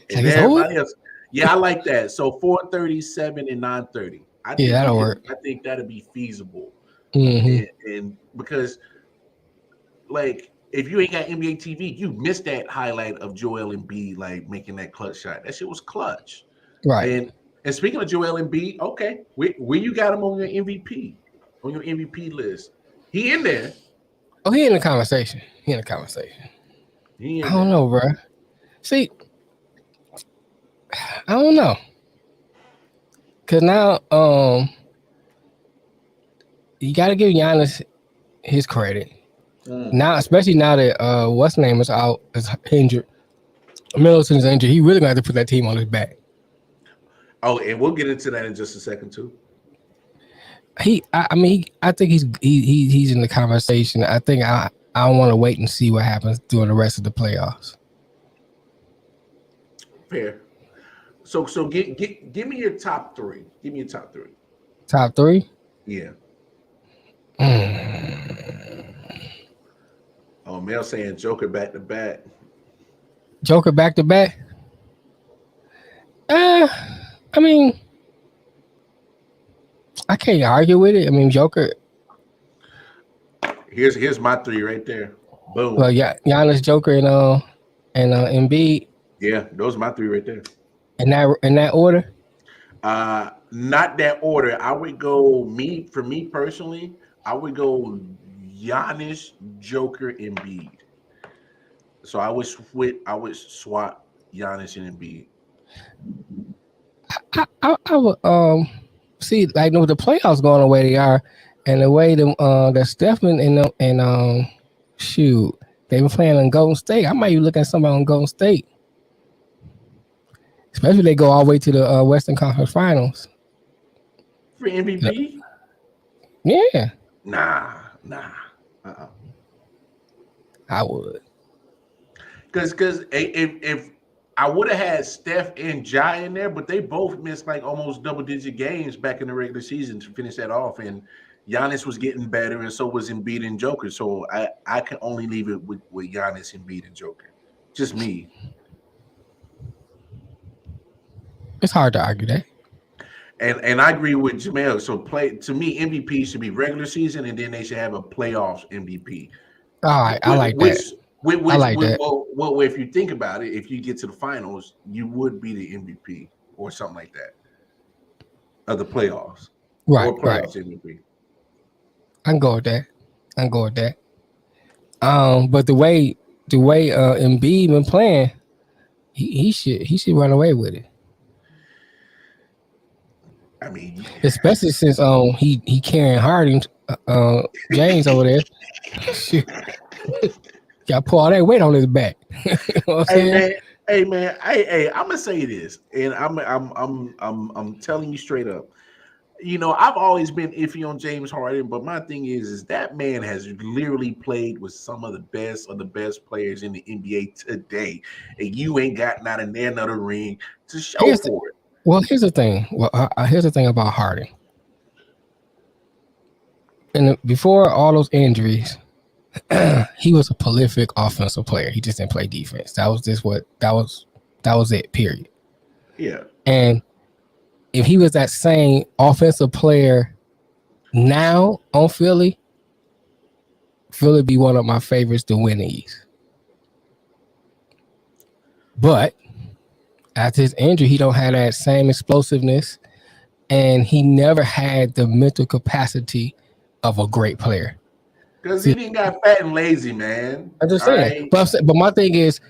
everybody else. Yeah, I like that. So 4:37 and 9:30. That'll work. I think that'll be feasible. And because like if you ain't got NBA TV, you missed that highlight of Joel Embiid like making that clutch shot. That shit was clutch. Right. And speaking of Joel Embiid, okay, where you got him on your MVP list? He in there. Oh, he in the conversation. I don't know, bro. See, I don't know. Cause now, you got to give Giannis his credit. Now, especially now that what's name is out, is injured. Middleton's injured. He really gonna have to put that team on his back. Oh, and we'll get into that in just a second too. I think he's in the conversation. I think I want to wait and see what happens during the rest of the playoffs. Fair. So give me your top 3. Give me your top 3. Top 3? Yeah. Oh, Mel saying Joker back to back. Joker back to back? I mean, I can't argue with it. I mean, Joker. Here's my 3 right there. Boom. Well, yeah, Giannis, Joker, and Embiid. Yeah, those are my 3 right there. In that order? Not that order. I would go for me personally. I would go Giannis, Joker, Embiid. So I would swap Giannis and Embiid. I would see, like, with the playoffs going the way they are, And the way that Stephen and shoot, they been playing on Golden State. I might be looking at somebody on Golden State. Especially if they go all the way to the Western Conference Finals. For MVP? Yeah. Nah. I would. Because if I would have had Steph and Ja in there, but they both missed like almost double-digit games back in the regular season to finish that off, and Giannis was getting better, and so was Embiid and Joker. So I can only leave it with Giannis, Embiid, and Joker. Just me. It's hard to argue that. And I agree with Jamel. So to me, MVP should be regular season, and then they should have a playoffs MVP. All right, I like that. I like that. Well, if you think about it, if you get to the finals, you would be the MVP or something like that of the playoffs. Right, or playoffs MVP. I can go with that. But the way Embiid been playing, he should run away with it. I mean, especially since he carrying Harden, James over there. Got to pull all that weight on his back. You know what I'm saying? Hey man, I'm gonna say this, and I'm telling you straight up. You know, I've always been iffy on James Harden, but my thing is that man has literally played with some of the best players in the NBA today, and you ain't got not another ring to show for it. Well, here's the thing. Here's the thing about Harden. And before all those injuries, he was a prolific offensive player. He just didn't play defense. That was it. Period. Yeah. And if he was that same offensive player now on Philly be one of my favorites to win the East. But after his injury, he don't have that same explosiveness, and he never had the mental capacity of a great player. Because he didn't got fat and lazy, man. I understand. Right? But my thing is,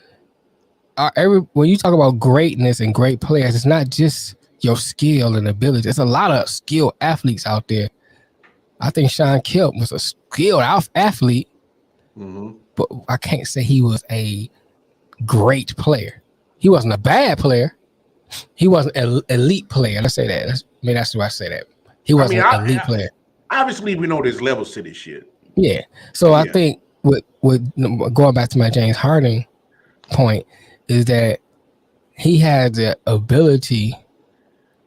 when you talk about greatness and great players, it's not just your skill and ability. There's a lot of skilled athletes out there. I think Sean Kemp was a skilled athlete, but I can't say he was a great player. He wasn't a bad player. He wasn't an elite player. Let's say that. That's why I say that. He wasn't an elite player. Obviously, we know there's levels to this shit. Yeah. So I think with going back to my James Harden point is that he has the ability,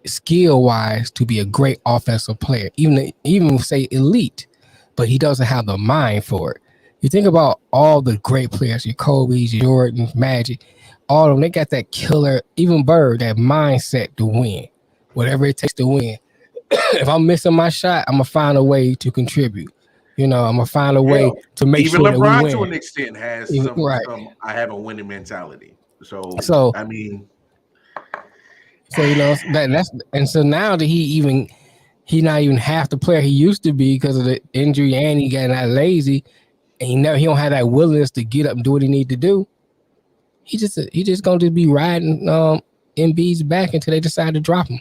skill-wise, to be a great offensive player, even say elite, but he doesn't have the mind for it. You think about all the great players, your Kobe's, your Jordan's, Magic, all of them, they got that killer, even Bird, that mindset to win, whatever it takes to win. If I'm missing my shot, I'm going to find a way to contribute. You know, I'm going to find a way to make sure that we win. Even LeBron, to an extent, has some I have a winning mentality. So I mean... So, you know, and so now that he's not even half the player he used to be because of the injury, and he got that lazy, and he don't have that willingness to get up and do what he need to do. He just going to be riding Embiid's back until they decide to drop him.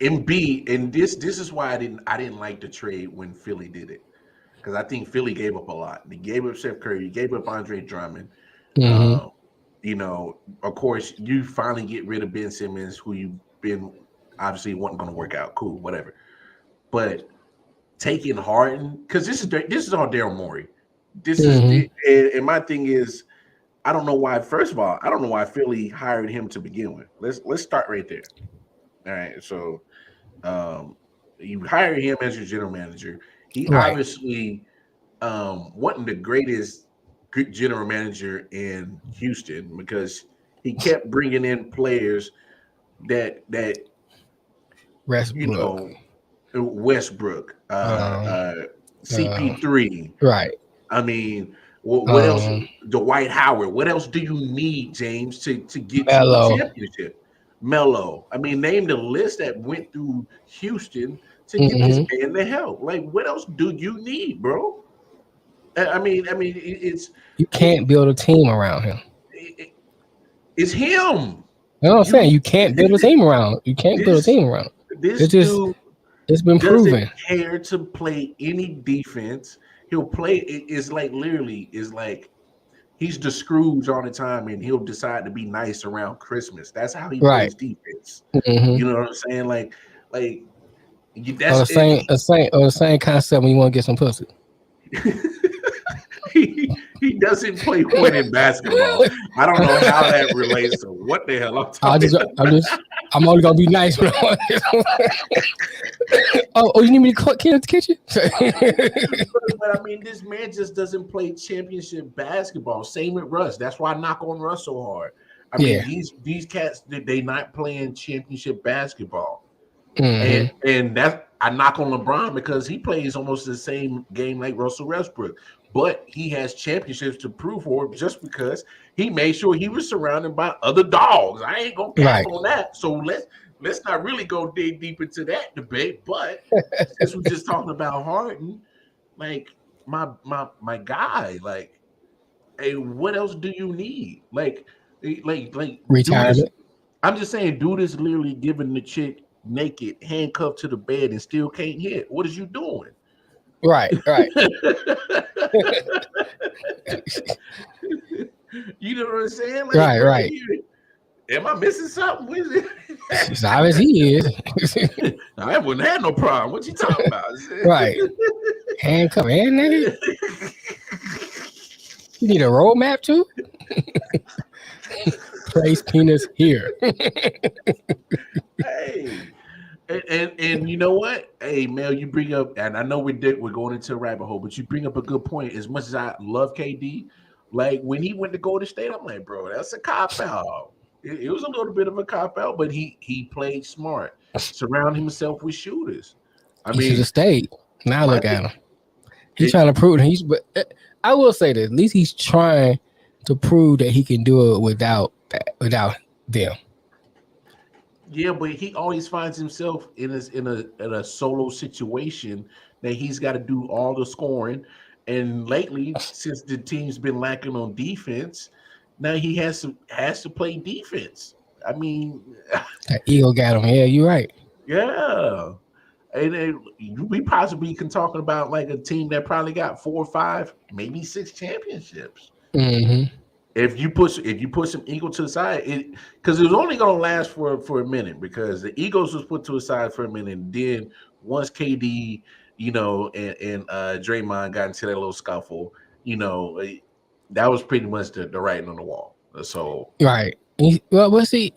Embiid, and this is why I didn't like the trade when Philly did it, because I think Philly gave up a lot. They gave up Steph Curry, you gave up Andre Drummond. You know, of course, you finally get rid of Ben Simmons, who you've been obviously wasn't going to work out. Cool, whatever. But taking Harden, because this is all Daryl Morey. This is, and my thing is, I don't know why. First of all, I don't know why Philly hired him to begin with. Let's start right there. All right, so you hire him as your general manager. He obviously wasn't the greatest general manager in Houston, because he kept bringing in players that Westbrook, CP3, right? I mean, what else? Dwight Howard. What else do you need, James, to get Melo. to the championship? Melo. I mean, name the list that went through Houston to get this man the help. Like, what else do you need, bro? I mean, it's you can't build a team around him. It's him. You know what I'm saying? You can't build a team around. You can't build a team around. This It's just dude it's been doesn't proven. care to play any defense. He'll play. It's like literally is like he's the Scrooge all the time, and he'll decide to be nice around Christmas. That's how he Right. plays defense. Mm-hmm. You know what I'm saying? Like Or that's the same concept when you want to get some pussy. he doesn't play point in basketball. I don't know how that relates to what the hell I'm talking about. I'm only gonna be nice when you need me to clean up the kitchen? But I mean, this man just doesn't play championship basketball. Same with Russ. That's why I knock on Russ so hard. I mean, these cats they not playing championship basketball, and that's I knock on LeBron because he plays almost the same game like Russell Westbrook, but he has championships to prove for it just because he made sure he was surrounded by other dogs. I ain't gonna cap on that. So let's not really go dig deep into that debate. But since we're just talking about Harden, like my guy, like, hey, what else do you need? Like Retirement. I'm just saying, dude is literally giving the chick naked, handcuffed to the bed, and still can't hit. What is you doing? Right. You know what I'm saying? Like, Right. Am I missing something? It's obvious he is. I wouldn't have no problem. What you talking about? Right. Handcuff and naked. You need a roadmap too? Place penis here. Hey. And you know what? Hey, Mel, you bring up, and I know we're going into a rabbit hole, but you bring up a good point. As much as I love KD, like when he went to Golden State, I'm like, bro, that's a cop out. It was a little bit of a cop out, but he played smart, surround himself with shooters. He should have stayed. Now look at him. He's trying to prove but I will say this: at least he's trying to prove that he can do it without them. Yeah, but he always finds himself in a solo situation that he's got to do all the scoring. And lately, since the team's been lacking on defense, now he has to play defense. I mean, that ego got him. Yeah, you're right. Yeah, and we possibly can talk about like a team that probably got 4 or 5, maybe 6 championships. Mm-hmm. If you put some ego to the side, because it was only going to last for a minute because the egos was put to the side for a minute. And then once KD, and Draymond got into that little scuffle, that was pretty much the writing on the wall. So right. Well, see,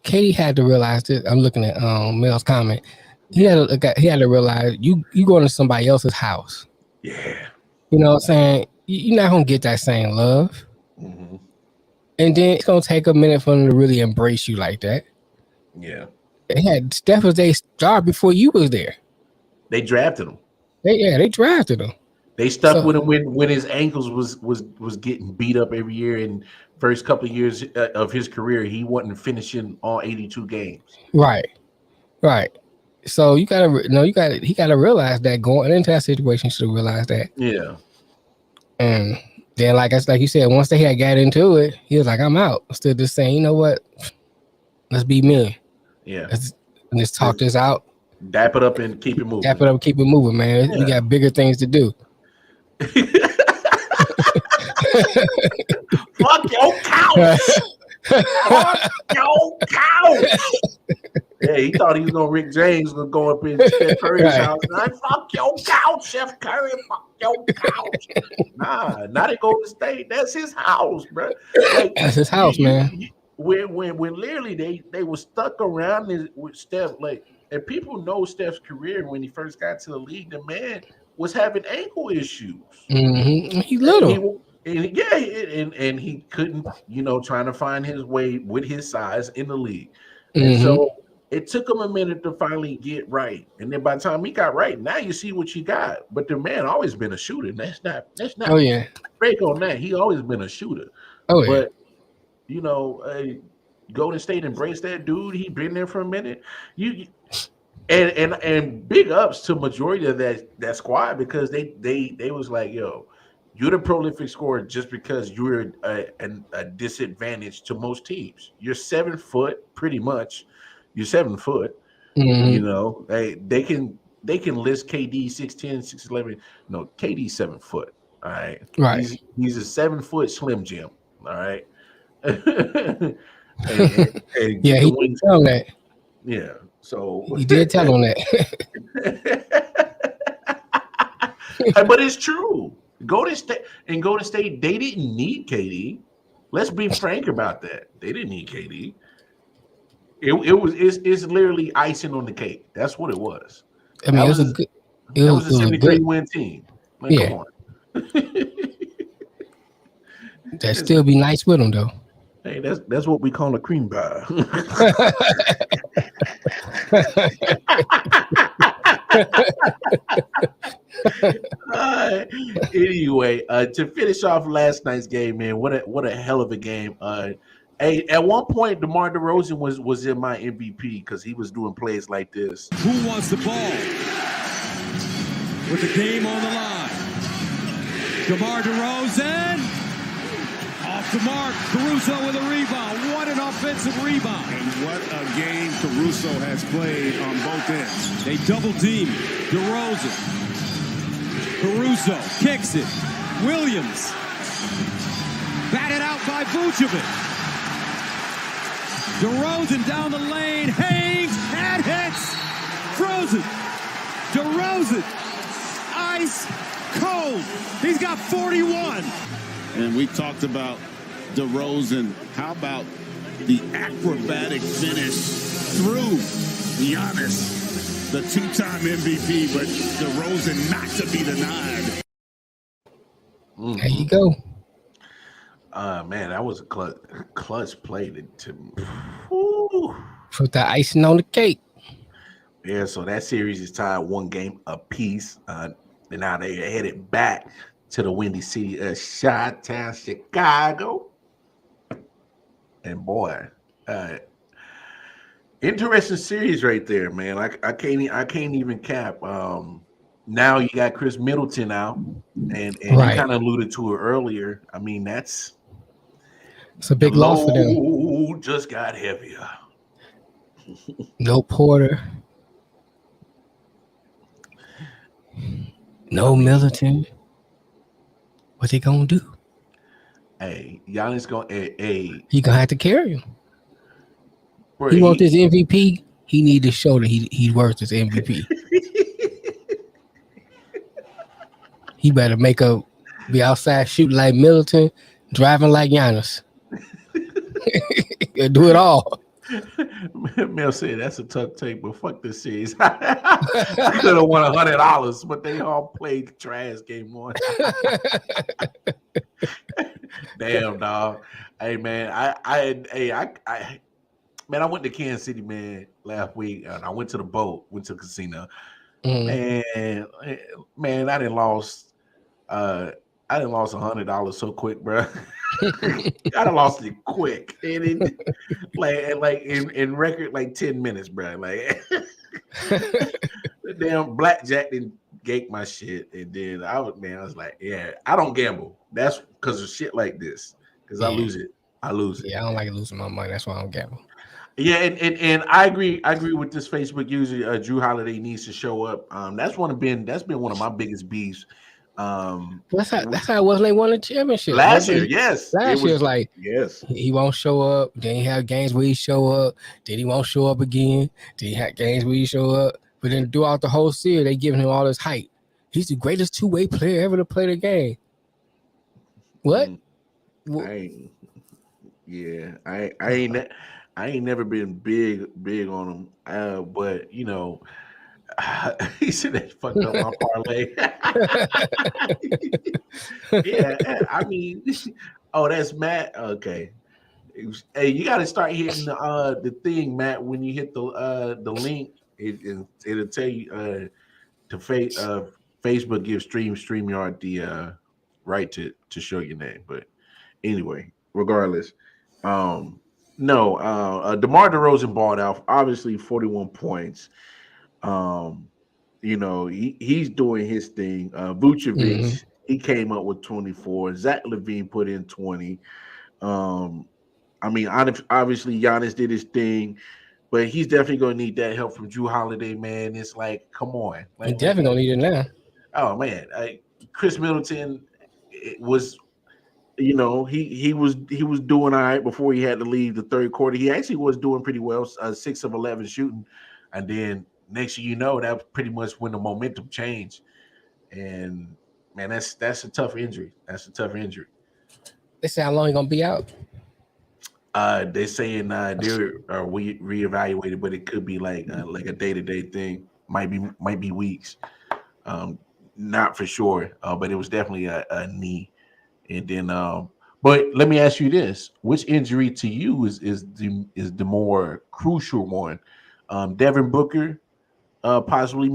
KD had to realize this. I'm looking at Mel's comment. He had to realize you going to somebody else's house. Yeah. You know what I'm saying? You're not gonna get that same love. Mm-hmm. And then it's gonna take a minute for them to really embrace you like that. Yeah. They had Steph was their star before you was there. They drafted him. They drafted him. They stuck with him when his ankles was getting beat up every year. And first couple of years of his career, he wasn't finishing all 82 games. Right. So he gotta realize that going into that situation. Should have realized that. Yeah. And then, like you said, once they had got into it, he was like, "I'm out." Instead of just saying, "You know what? Let's be men. Yeah. Let's talk this out. Dap it up and keep it moving. Dap it up, keep it moving, man. Yeah. We got bigger things to do." Fuck your couch. Fuck your couch. Yeah, he thought he was gonna Rick James was go up in Steph Curry's house. Like, fuck your couch, Steph Curry. Fuck your couch. Nah, not at Golden State. That's his house, bro. Like, that's his house, man. When literally they were stuck around with Steph, like, and people know Steph's career when he first got to the league. The man was having ankle issues. Mm-hmm. He's little. And he couldn't, trying to find his way with his size in the league. Mm-hmm. And so it took him a minute to finally get right. And then by the time he got right, now you see what you got. But the man always been a shooter. That's not oh yeah. break on that. He always been a shooter. Oh yeah. But Golden State embraced that dude. He been there for a minute. And big ups to majority of that squad because they was like, yo, you're the prolific scorer just because you're a disadvantage to most teams. You're 7 foot, pretty much. You're 7 foot. You know, they can list KD 6'10", 6'11". No, KD 7 foot. All right. Right. He's a 7 foot Slim Jim. All right. and get Yeah, the he did wings. tell him that. Yeah. So He did tell him that. but it's true. Golden State, they didn't need KD. Let's be frank about that. They didn't need KD. It's literally icing on the cake. That's what it was. I mean, That it was a a 73 win team. Like, yeah. come on. That still be nice with him though. Hey, that's what we call a cream pie. Anyway, to finish off last night's game, man, what a hell of a game. Hey, at one point, DeMar DeRozan was in my MVP because he was doing plays like this. Who wants the ball? With the game on the line. DeMar DeRozan. Off the mark. Caruso with a rebound. What an offensive rebound. And what a game Caruso has played on both ends. They double team DeRozan. Caruso kicks it. Williams. Batted out by Vucevic. DeRozan down the lane. Hayes. Head hits. Frozen. DeRozan. Ice cold. He's got 41. And we talked about DeRozan. How about the acrobatic finish through Giannis, the two-time MVP, but DeRozan not to be denied. There you go. Man, that was a clutch play to Put the icing on the cake. Yeah, so that series is tied 1 game apiece. And now they're headed back to the Windy City, Chi-Town, Chicago. And boy, interesting series right there, man. I can't even cap. Now you got Chris Middleton out, and Right. you kind of alluded to it earlier. I mean, it's a big loss for them. Just got heavier. No Porter. No Middleton. What they gonna do? Hey, Giannis He gonna have to carry him. bro, He wants his MVP. He need to show that he's worth his MVP. He better be outside shooting like Middleton, driving like Giannis. Do it all. Mel said that's a tough take, but fuck this series. Could have won $100, but they all played trash game 1. Damn, dog. Hey, man, I went to Kansas City, man, last week, and I went to the boat, went to the casino. Man, I didn't lost $100 so quick, bro. I done lost it quick, and it, like in record like 10 minutes, bro. Like the damn blackjack didn't gate my shit, and then I was like, yeah, I don't gamble. That's because of shit like this. Because I lose it. Yeah, I don't like losing my money. That's why I don't gamble. Yeah, and I agree with this Facebook user. Drew Holiday needs to show up. That's been one of my biggest beefs. That's how it was. They won the championship last year. Yes, last year was like yes. He won't show up. Then he have games where he show up. Then he won't show up again. Then he have games where he show up. But then throughout the whole series, they giving him all this hype. He's the greatest two-way player ever to play the game. What? I ain't never been big on him. But you know. He said they fucked up my parlay. Yeah, I mean, that's Matt. Okay, hey, you got to start hitting the thing, Matt. When you hit the link, it'll tell you to Facebook gives StreamYard the right to show your name. But anyway, regardless, DeMar DeRozan balled out. Obviously, 41 points. He's doing his thing. Vucevic, he came up with 24. Zach LaVine put in 20. Obviously Giannis did his thing. But he's definitely gonna need that help from Drew Holiday, man. It's like, come on, He definitely gonna need it now. Oh man, Chris Middleton was, he was doing all right before he had to leave the third quarter. He actually was doing pretty well, 6 of 11 shooting, and then next thing you know, that was pretty much when the momentum changed. And man, that's a tough injury. That's a tough injury. They say how long he gonna be out? They're saying they're reevaluated, but it could be like a day-to-day thing. Might be weeks. Not for sure, but it was definitely a knee. And then, but let me ask you this: which injury to you is the more crucial one? Devin Booker possibly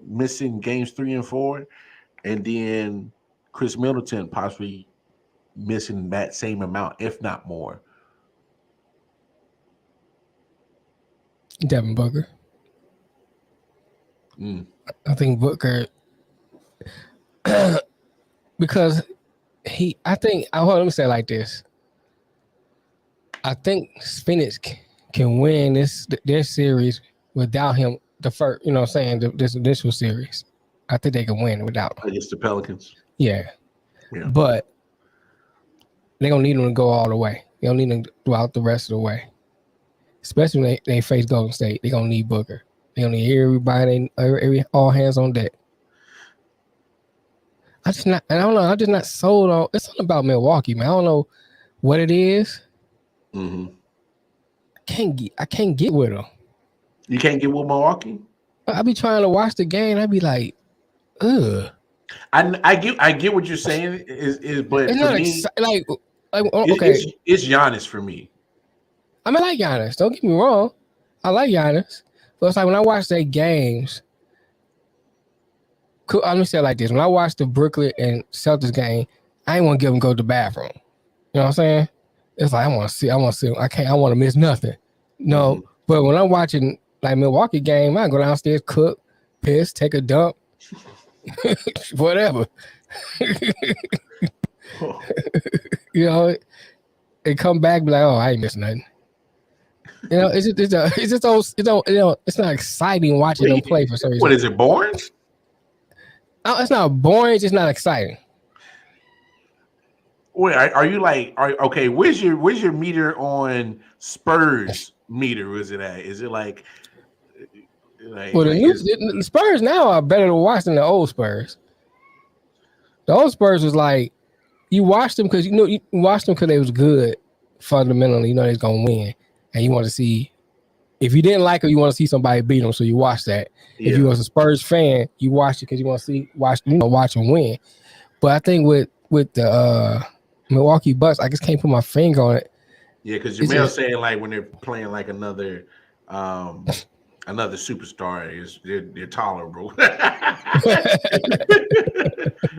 missing games 3 and 4, and then Chris Middleton possibly missing that same amount, if not more. Devin Booker. I think Booker because let me say it like this. I think Phoenix can win their series without him. The first, you know what I'm saying, this initial series. I think they can win without him. Against the Pelicans. Yeah. But they're gonna need him to go all the way. They don't need him throughout the rest of the way. Especially when they face Golden State. They're gonna need Booker. They're gonna need everybody, all hands on deck. I'm just not sold on. It's something about Milwaukee, man. I don't know what it is. Mm-hmm. I can't get with them. You can't get with Milwaukee? I be trying to watch the game. I be like, ugh. I get what you're saying. But it's for not me, okay. It's Giannis for me. I mean, I like Giannis. Don't get me wrong. I like Giannis. But it's like when I watch their games. Let me say it like this: when I watch the Brooklyn and Celtics game, I ain't want to give them go to the bathroom. You know what I'm saying? It's like I want to see. I want to miss nothing. No, but when I'm watching like Milwaukee game, I go downstairs, cook, piss, take a dump, whatever. You know, and come back be like, oh, I ain't missing nothing. You know, it's not exciting watching them play for some reason. What is it, boring? It's not boring. It's just not exciting. Wait, are you like? Okay, where's your meter on Spurs meter? Is it at? Is it like? Well, the Spurs now are better to watch than the old Spurs. The old Spurs was like you watched them because you watched them because they was good fundamentally. You know they was gonna win, and you want to see. If you didn't like them, you want to see somebody beat them, so you watch that. Yeah. If you was a Spurs fan, you watch it because you want to watch them win. But I think with the Milwaukee Bucks, I just can't put my finger on it. Yeah, because Jamel's saying like when they're playing like another superstar, they're tolerable.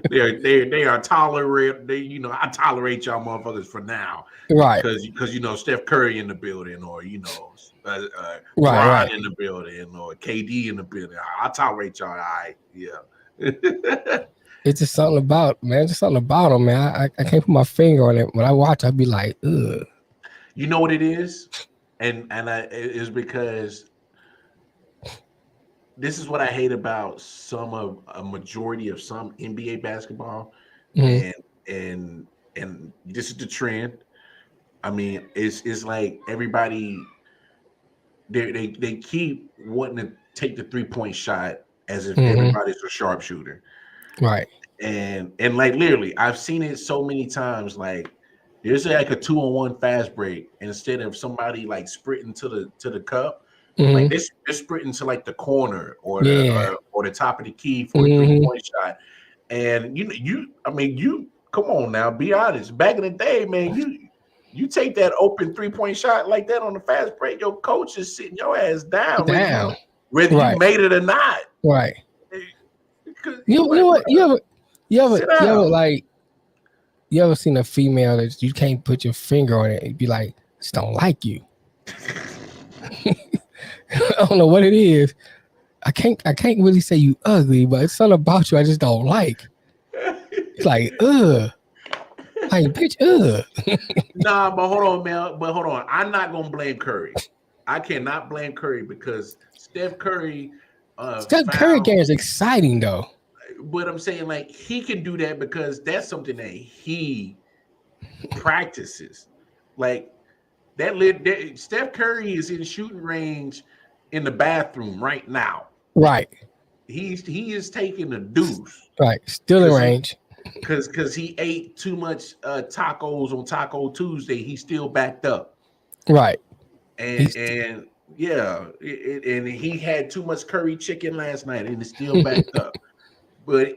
they are tolerant. I tolerate y'all motherfuckers for now, right? Because Steph Curry in the building, or right in the building, or KD in the building. I tolerate y'all. Yeah. It's just something about them, man. I can't put my finger on it. When I watch, I'd be like, ugh. You know what it is, and it's because this is what I hate about a majority of some NBA basketball, and this is the trend. I mean, it's like everybody they keep wanting to take the 3-point shot as if everybody's a sharpshooter. Right. And like literally, I've seen it so many times. Like there's like a 2-on-1 fast break, and instead of somebody like sprinting to the cup, like they're sprinting to like the corner or the top of the key for a 3-point shot. And you come on now, be honest. Back in the day, man, you take that open 3-point shot like that on the fast break, your coach is sitting your ass down. Whether you made it or not. Right. You know what? You ever seen a female that you can't put your finger on it and be like, just don't like you? I don't know what it is. I can't really say you ugly, but it's something about you I just don't like. It's like, ugh. Like, bitch, ugh. Nah, but hold on, man. I'm not gonna blame Curry. I cannot blame Curry because Steph Curry. Curry game is exciting though. But I'm saying like he can do that because that's something that he practices. Like that Steph Curry is in shooting range in the bathroom right now. Right. He is taking a deuce. Right. Still in range. Because he ate too much tacos on Taco Tuesday. He's still backed up. Right. And he had too much curry chicken last night and it's still backed up. But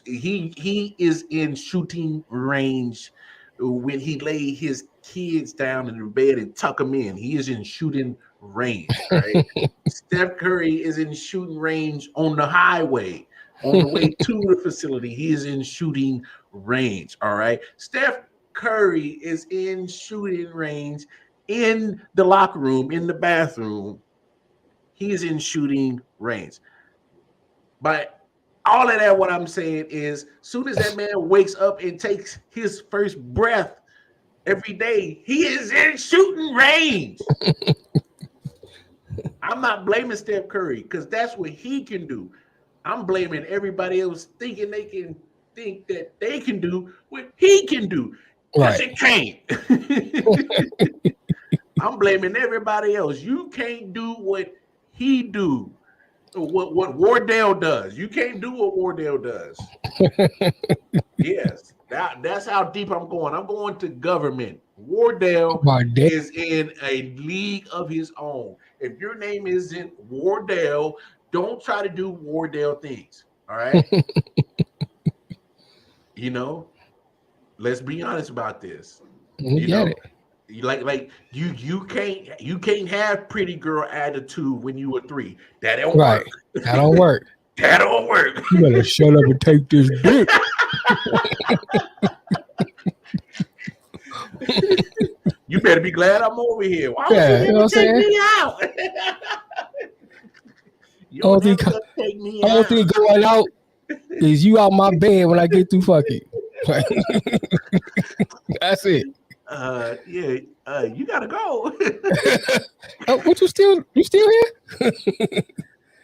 he is in shooting range when he lay his kids down in the bed and tuck them in. He is in shooting range, right? Steph Curry is in shooting range on the highway, on the way to the facility. He is in shooting range, all right? Steph Curry is in shooting range in the locker room, in the bathroom. He is in shooting range. But all of that, what I'm saying is, soon as that man wakes up and takes his first breath every day, he is in shooting range. I'm not blaming Steph Curry because that's what he can do. I'm blaming everybody else thinking they can think that they can do what he can do because it can't. I'm blaming everybody else. You can't do what he do. What Wardell does. You can't do what Wardell does. Yes. That's how deep I'm going. I'm going to government. Wardell is in a league of his own. If your name isn't Wardell, don't try to do Wardell things. All right. Let's be honest about this. You can't have pretty girl attitude when you were 3. That don't work. That don't work. That don't work. You better shut up and take this dick. You better be glad I'm over here. Why would you never take me out? You don't take me out. Only thing going out is you out my bed when I get through fucking. That's it. You gotta go. What you still here?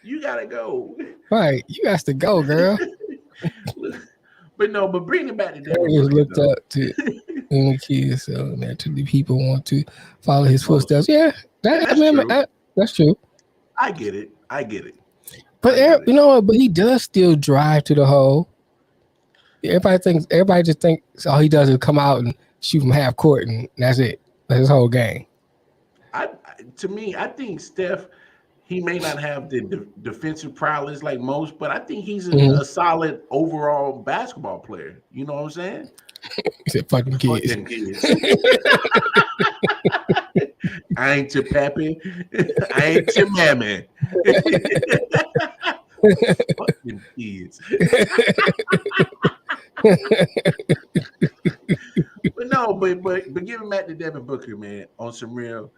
You gotta go. Right, you got to go, girl. But bring it back to that. Just looked up to the kids, so naturally people want to follow his footsteps. Yeah, that's true. I get it. But you know what? But he does still drive to the hole. Everybody just thinks all he does is come out and shoot from half court, and that's it. That's his whole game. To me, I think Steph, he may not have the defensive prowess like most, but I think he's a solid overall basketball player. You know what I'm saying? He said, "Fucking kids." I ain't your pappy. I ain't your mammy. Fucking kids. But giving back to Devin Booker, man, on some real,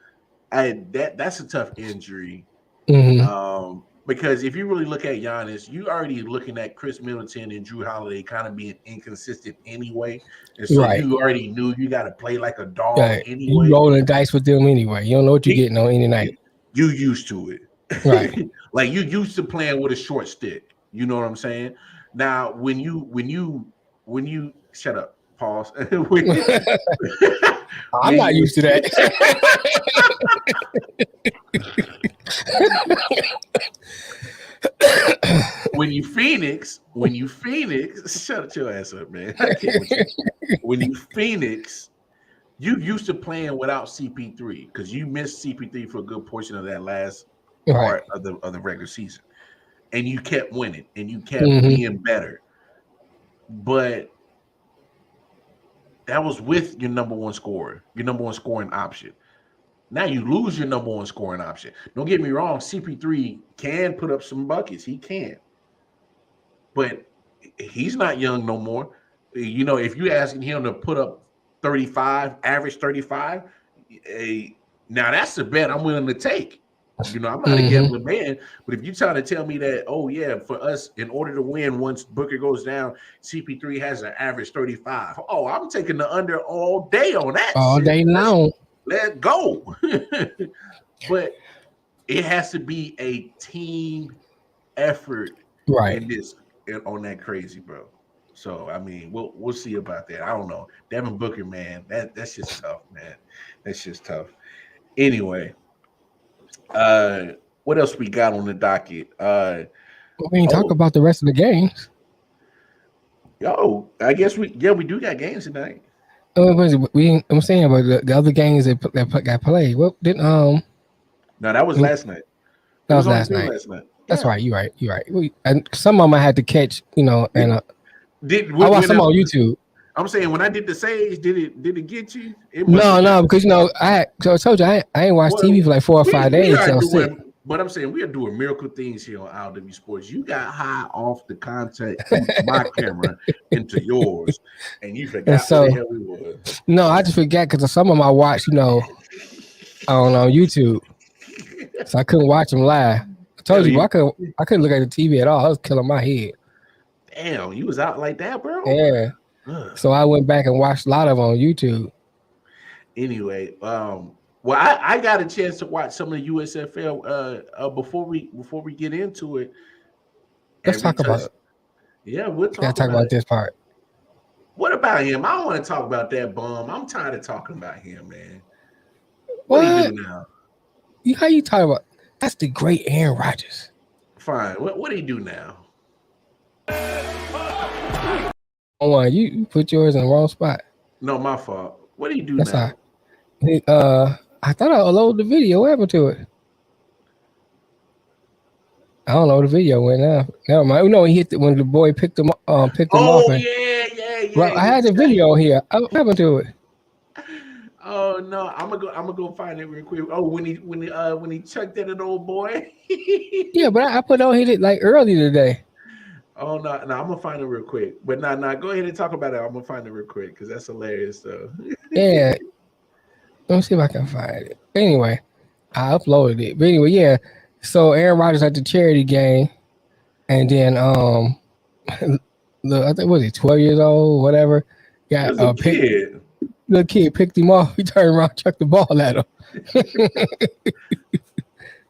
that's a tough injury. Mm-hmm. Because if you really look at Giannis, you already looking at Chris Middleton and Drew Holiday kind of being inconsistent anyway, and so you already knew you got to play like a dog anyway. You rolling dice with them anyway. You don't know what you're getting on any night. You used to it, right? Like you used to playing with a short stick. You know what I'm saying? Now, when you shut up. Pause. I'm not used to that. When you Phoenix, shut your ass up, man. I can't with you. When you Phoenix, you used to playing without CP3 because you missed CP3 for a good portion of that last part of the regular season, and you kept winning and you kept being better, but that was with your number one scorer, your number one scoring option. Now you lose your number one scoring option. Don't get me wrong, CP3 can put up some buckets. He can. But he's not young no more. You know, if you're asking him to put up 35, average 35, now that's a bet I'm willing to take. You know, I'm not a gambling man, but if you're trying to tell me that, oh, yeah, for us, in order to win, once Booker goes down, CP3 has an average 35. Oh, I'm taking the under all day on that. All day long. Let's go. But it has to be a team effort Right. on that crazy, bro. So I mean, we'll see about that. I don't know. Devin Booker, man, that's just tough, man. That's just tough. Anyway, what else we got on the docket? We ain't talk about the rest of the games. I guess we do got games tonight. I'm saying about the other games that got played. What didn't No, that was last night. That was last night. That's right. You're right. And some of them I had to catch, and I watched some on YouTube. I'm saying when I did the Sage, did it get you? No, because I told you I ain't watched TV for like 4 or 5 days. But I'm saying we are doing miracle things here on I.O.W. Sports. You got high off the contact from my camera into yours, and you forgot what the hell we was. No, I just forgot because some of them I watched, on YouTube, so I couldn't watch them live. I told you I couldn't look at the TV at all. I was killing my head. Damn, you was out like that, bro? Yeah. So I went back and watched a lot of them on YouTube. Anyway, well, I got a chance to watch some of the USFL before we get into it. Let's talk about it. Yeah, we'll talk about this part. What about him? I don't want to talk about that bum. I'm tired of talking about him, man. What do you do now? How you talking about? That's the great Aaron Rodgers. Fine. What do you do now? Oh, you put yours in the wrong spot. No, my fault. What do you do now? I thought I loaded the video. What happened to it? I don't know. The video went out. Never mind. No, he hit when the boy picked him off. Oh, yeah. Well, I had the video here. What happened to it? Oh no, I'm gonna go find it real quick. Oh, when he chucked at an old boy. Yeah, but I put on hit it like early today. Oh no, I'm gonna find it real quick. But no, go ahead and talk about it. I'm gonna find it real quick because that's hilarious though. Yeah. Let me see if I can find it. Anyway, I uploaded it. But anyway, yeah. So Aaron Rodgers at the charity game, and then I think was he 12 years old, whatever. Got a kid. The kid picked him off. He turned around, chucked the ball at him.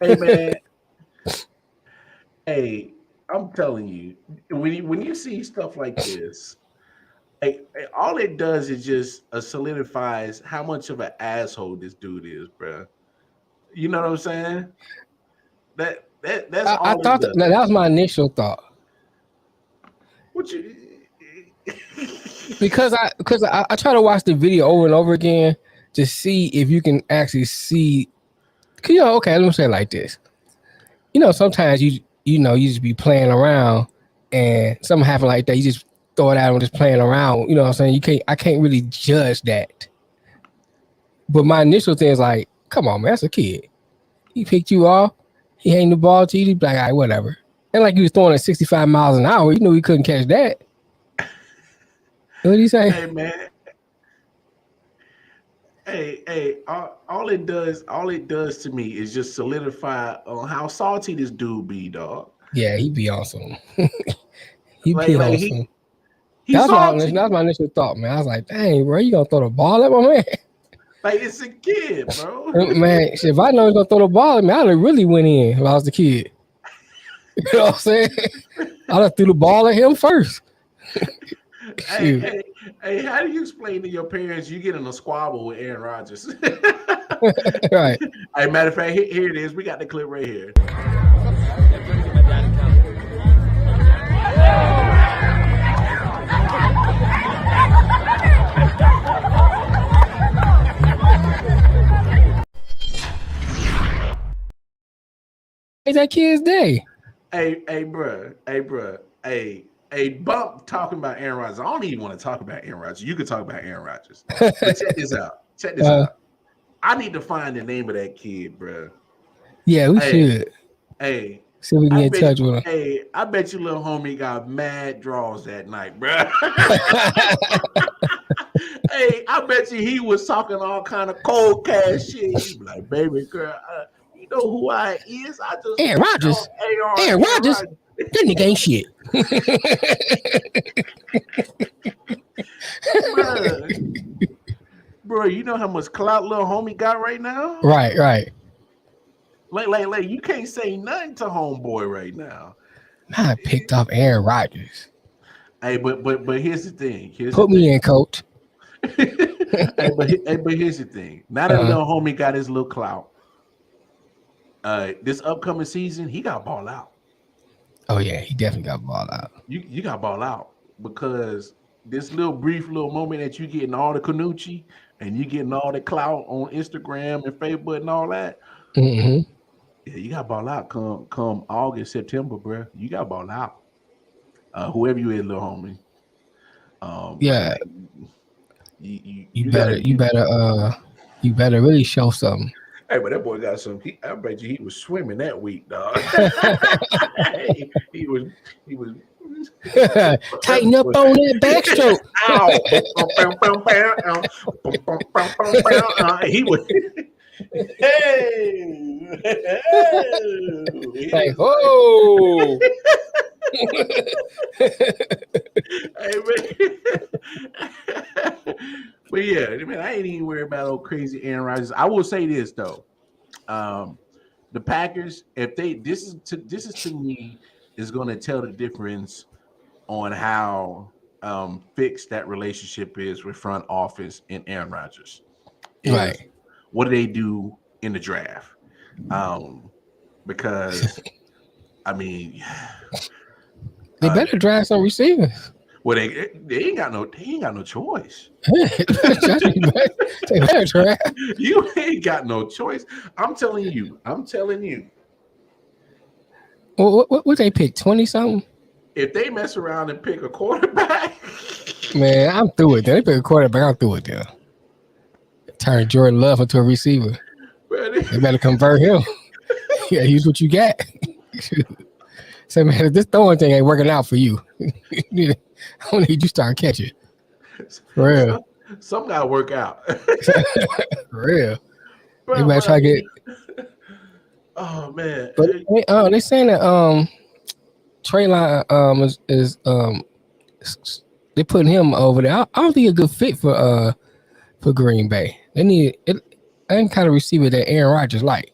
Hey man. Hey, I'm telling you, when you see stuff like this, all it does is just solidifies how much of an asshole this dude is, bro. You know what I'm saying? That's all. I thought that was my initial thought. What you? Because I try to watch the video over and over again to see if you can actually see. Okay, let me say it like this. Sometimes you just be playing around and something happen like that. You just throw it out and just playing around. You know what I'm saying? I can't really judge that. But my initial thing is like, come on, man, that's a kid. He picked you off. He hanged the ball to you. He'd be like, all right, whatever. And like he was throwing at 65 miles an hour. You knew he couldn't catch that. What did he say? Hey, man. Hey, all it does to me is just solidify on how salty this dude be, dog. Yeah, he be awesome. He be awesome. That's my initial thought, man. I was like, dang, bro, you gonna throw the ball at my man? Like, it's a kid, bro. Man, if I know he's gonna throw the ball at me, I'd have really went in if I was the kid. You know what I'm saying? I'd have threw the ball at him first. Hey, how do you explain to your parents you get in a squabble with Aaron Rodgers? Right. Hey, matter of fact, here it is. We got the clip right here. It's that kid's day. Hey, bro. Hey, Bump talking about Aaron Rodgers. I don't even want to talk about Aaron Rodgers. You can talk about Aaron Rodgers. But check this out. I need to find the name of that kid, bro. Yeah, we should. Hey. See if we can get in touch with him. Hey, I bet you little homie got mad draws that night, bro. Hey, I bet you he was talking all kind of cold cash shit. He be like, baby girl, you know who I is? I just Aaron Rodgers. Aaron Rodgers. That nigga ain't shit. Bro, you know how much clout little homie got right now? Right. Like, you can't say nothing to homeboy right now. I picked off Aaron Rodgers. Hey, but here's the thing. Put me in, coach. But here's the thing. Now that little homie got his little clout, this upcoming season, he got ball out. Oh yeah, he definitely got ball out. You got ball out because this brief little moment that you getting all the Canucci and you getting all the clout on Instagram and Facebook and all that. Mm-hmm. Yeah, you got ball out come August, September, bro. You got ball out. Whoever you is, little homie. Yeah. You better really show something. Hey, but that boy got some. I bet you he was swimming that week, dog. he was. Tighten up on that backstroke. He was. Like, oh. But yeah, I mean, I ain't even worried about old crazy Aaron Rodgers. I will say this though, the Packers, if they this is to me is going to tell the difference on how fixed that relationship is with front office and Aaron Rodgers. Right. What do they do in the draft? Because I mean, they better draft some receivers. Well, they ain't got no choice. They better draft. You ain't got no choice. I'm telling you. Well, what they pick? 20 something. If they mess around and pick a quarterback, man, I'm through it. They pick a quarterback. I'm through it. There. Turn Jordan Love into a receiver. They better convert him. Yeah, use what you got. Say, man, this throwing thing ain't working out for you. I don't need you start catching. For real. Some gotta work out. For real. They better try to get. Oh man. But they saying that Trey Line is they putting him over there. I don't think he's a good fit for Green Bay. They need any kind of receiver that Aaron Rodgers like.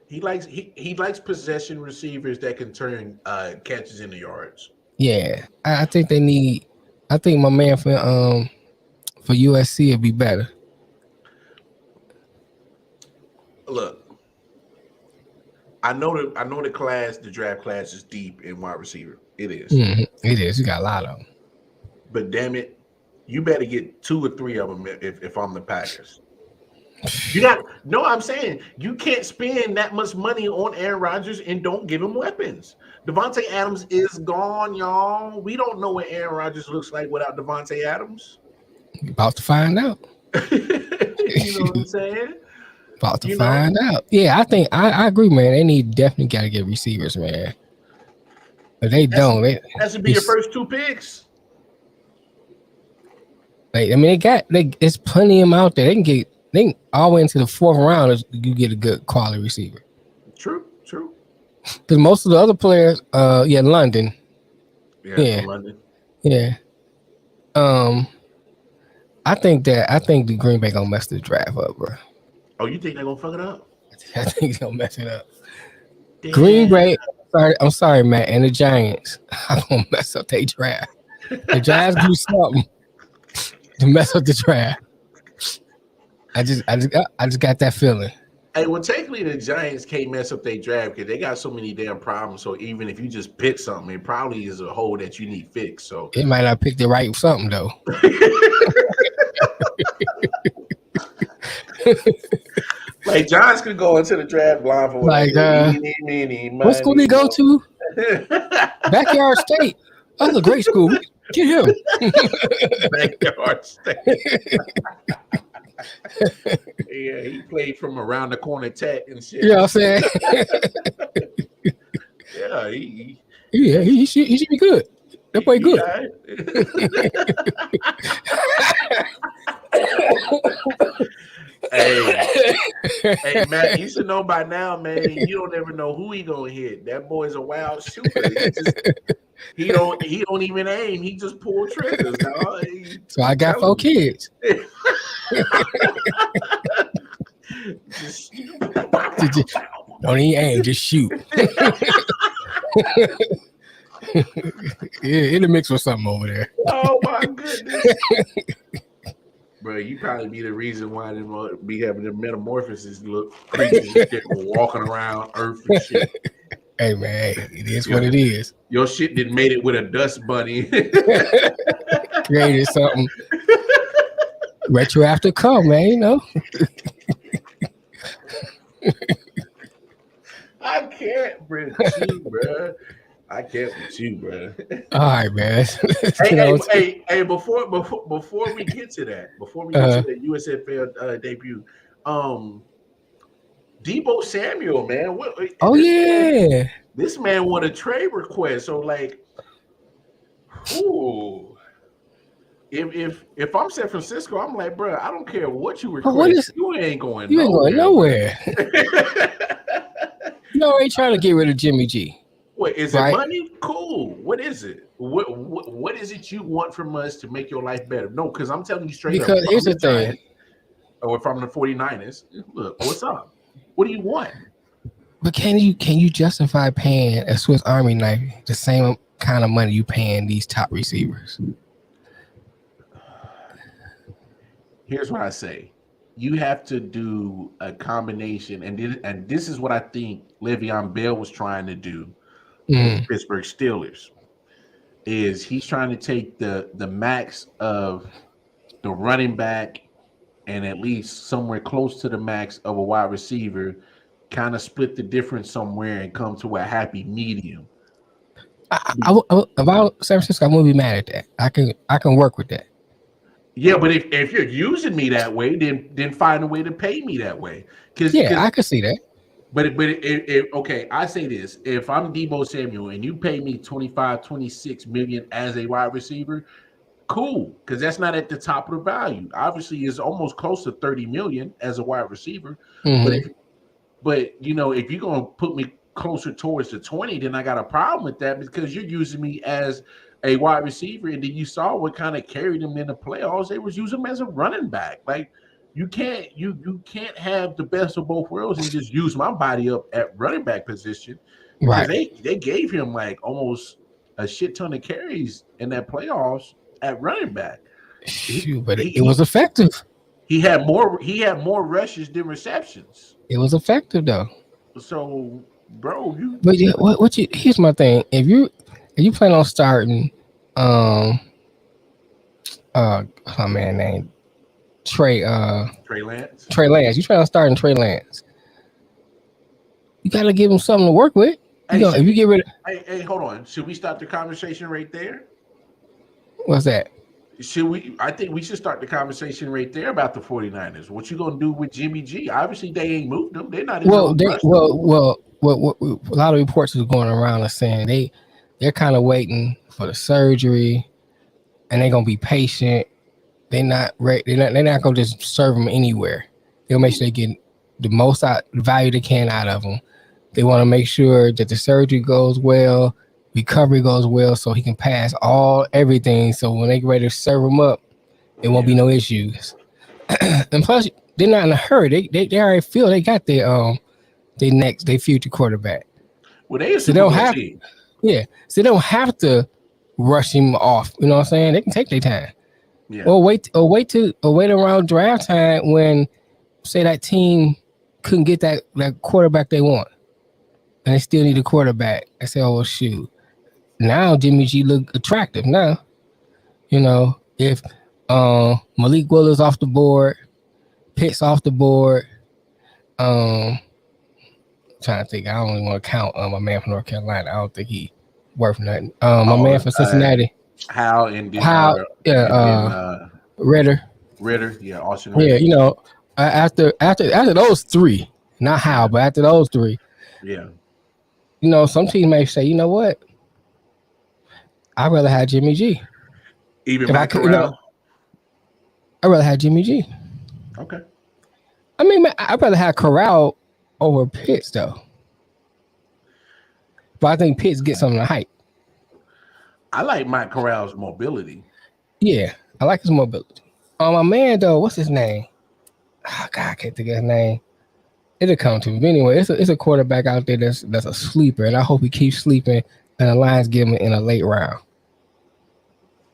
He likes possession receivers that can turn catches into yards. Yeah, I think they need. I think my man for USC would be better. Look, I know the draft class is deep in wide receiver. It is. Mm-hmm. It is. You got a lot of them. But damn it, you better get 2 or 3 of them if I'm the Packers. I'm saying you can't spend that much money on Aaron Rodgers and don't give him weapons. Devontae Adams is gone, y'all. We don't know what Aaron Rodgers looks like without Devontae Adams. About to find out. You know what I'm saying? About to find out. Yeah, I think I agree, man. They definitely got to get receivers, man. But they don't. That should be your first 2 picks. Like, I mean, it's plenty of them out there. They can all the way into the 4th round. You get a good quality receiver. True. Because most of the other players, London. Yeah, London. Yeah. I think the Green Bay gonna mess the draft up, bro. Oh, you think they're gonna fuck it up? I think they're gonna mess it up. Damn. Green Bay. I'm sorry, Matt, and the Giants. I'm gonna mess up their draft. The Giants do something to mess up the draft. I just got that feeling. Hey, well, technically the Giants can't mess up their draft because they got so many damn problems. So even if you just pick something, it probably is a hole that you need fixed. So it might not pick the right something though. Like Giants could go into the draft blind for like what school did he go to? Backyard State. That's a great school. Get him. Backyard State. Yeah, he played from around the corner tech and shit. You know what I'm saying? Yeah, he should be good. That boy good. Hey, Matt, you should know by now, man. You don't ever know who he gonna hit. That boy's a wild shooter. He don't even aim. He just pull triggers. Dog. So I got 4 kids. Don't even aim, just shoot. It'll mix with something over there. Oh my goodness. Bro, you probably be the reason why they be having the metamorphosis look creatures and shit walking around Earth and shit. Hey man, it is what it is. Your shit didn't made it with a dust bunny. Created something. Retroactive come, man, you know. I can't with you, bro. I can't with you, bro. All right, man. Hey, before we get to that, that USFL debut, Deebo Samuel, man. This man won a trade request. So like, ooh. If I'm San Francisco, I'm like, bro, I don't care what you request. You ain't going nowhere. You ain't trying to get rid of Jimmy G. What is it? Money? Cool. What is it? What is it you want from us to make your life better? No, because I'm telling you straight up. Because here's the thing. Or if I'm the 49ers, look, what's up? What do you want? But can you justify paying a Swiss Army knife the same kind of money you paying these top receivers? Here's what I say. You have to do a combination, and this is what I think Le'Veon Bell was trying to do with Pittsburgh Steelers, is he's trying to take the max of the running back and at least somewhere close to the max of a wide receiver, kind of split the difference somewhere and come to a happy medium. About San Francisco, I'm gonna be mad at that. I can work with that. Yeah, but if you're using me that way, then find a way to pay me that way. I can see that. But okay, I say this: if I'm Deebo Samuel and you pay me 25, 26 million as a wide receiver, cool, because that's not at the top of the value. Obviously, it's almost close to 30 million as a wide receiver. Mm-hmm. But if you're gonna put me closer towards the 20, then I got a problem with that because you're using me as a wide receiver, and then you saw what kind of carried him in the playoffs. They was using him as a running back. Like you can't have the best of both worlds and just use my body up at running back position. Right? They gave him like almost a shit ton of carries in that playoffs at running back. But it was effective. He had more rushes than receptions. It was effective though. So, bro, here's my thing. If you plan on starting Trey Lance. You trying to start in Trey Lance. You gotta give him something to work with. If you get rid of hey, hold on. Should we start the conversation right there? What's that? I think we should start the conversation right there about the 49ers. What you gonna do with Jimmy G? Obviously, they ain't moved him. They're not in what a lot of reports is going around are saying they're kind of waiting for the surgery, and they're gonna be patient. They're not gonna just serve them anywhere. They'll make sure they get the most value they can out of them. They want to make sure that the surgery goes well, recovery goes well, so he can pass everything. So when they get ready to serve him up, it won't be no issues. And plus, they're not in a hurry. They already feel they got their future quarterback. Well, they don't have. Yeah, so they don't have to rush him off. You know what I'm saying? They can take their time. Yeah. Or wait around draft time when, say, that team couldn't get that quarterback they want, and they still need a quarterback. I say, oh well, shoot. Now Jimmy G look attractive. Now, if Malik Willis off the board, Pitts off the board, trying to think. I don't even want to count my man from North Carolina. I don't think he worth nothing. My man from Cincinnati. Ritter. Yeah, Austin Ritter. Yeah, after those three, not Howell, but after those three. Yeah. Some teams may say, you know what? I'd rather have Jimmy G. Even Matt Corral? I'd rather have Jimmy G. Okay. I mean, I'd rather have Corral over Pitts, though. But I think Pitts gets some of the hype. I like Mike Corral's mobility. Yeah, I like his mobility. My man, though, what's his name? Oh, God, I can't think of his name. It'll come to him. But anyway, it's a quarterback out there that's a sleeper, and I hope he keeps sleeping and the Lions give him in a late round.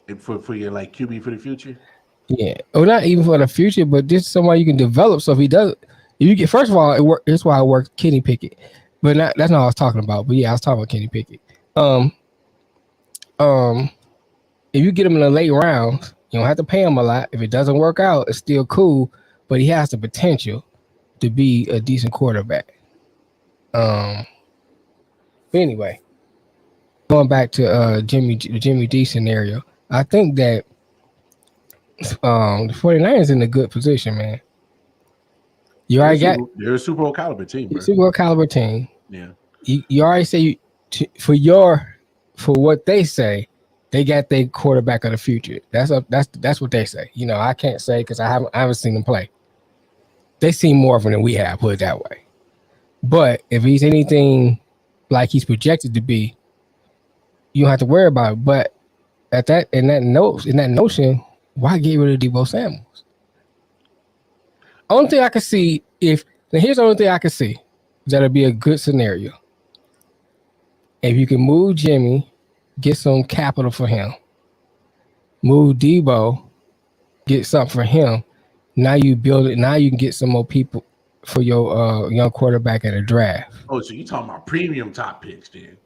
And for your like QB for the future? Yeah. Or not even for the future, but just somebody you can develop. So if he does, if you get, first of all, it's why I worked Kenny Pickett. But that's not what I was talking about. But yeah, I was talking about Kenny Pickett. If you get him in the late rounds, you don't have to pay him a lot. If it doesn't work out, it's still cool. But he has the potential to be a decent quarterback. But anyway, going back to Jimmy D scenario, I think that the 49ers in a good position, man. They're a Super Bowl caliber team, bro. Super Bowl caliber team. Yeah. You already say for what they say, they got their quarterback of the future. That's what they say. You know, I can't say because I haven't seen them play. They see more of him than we have, put it that way. But if he's anything like he's projected to be, you don't have to worry about it. But in that notion, why get rid of Deebo Samuels? Only thing I can see here's the only thing I can see that'll be a good scenario. If you can move Jimmy, get some capital for him, move Deebo, get something for him. Now you build it. Now you can get some more people for your young quarterback at a draft. Oh, so you talking about premium top picks, then?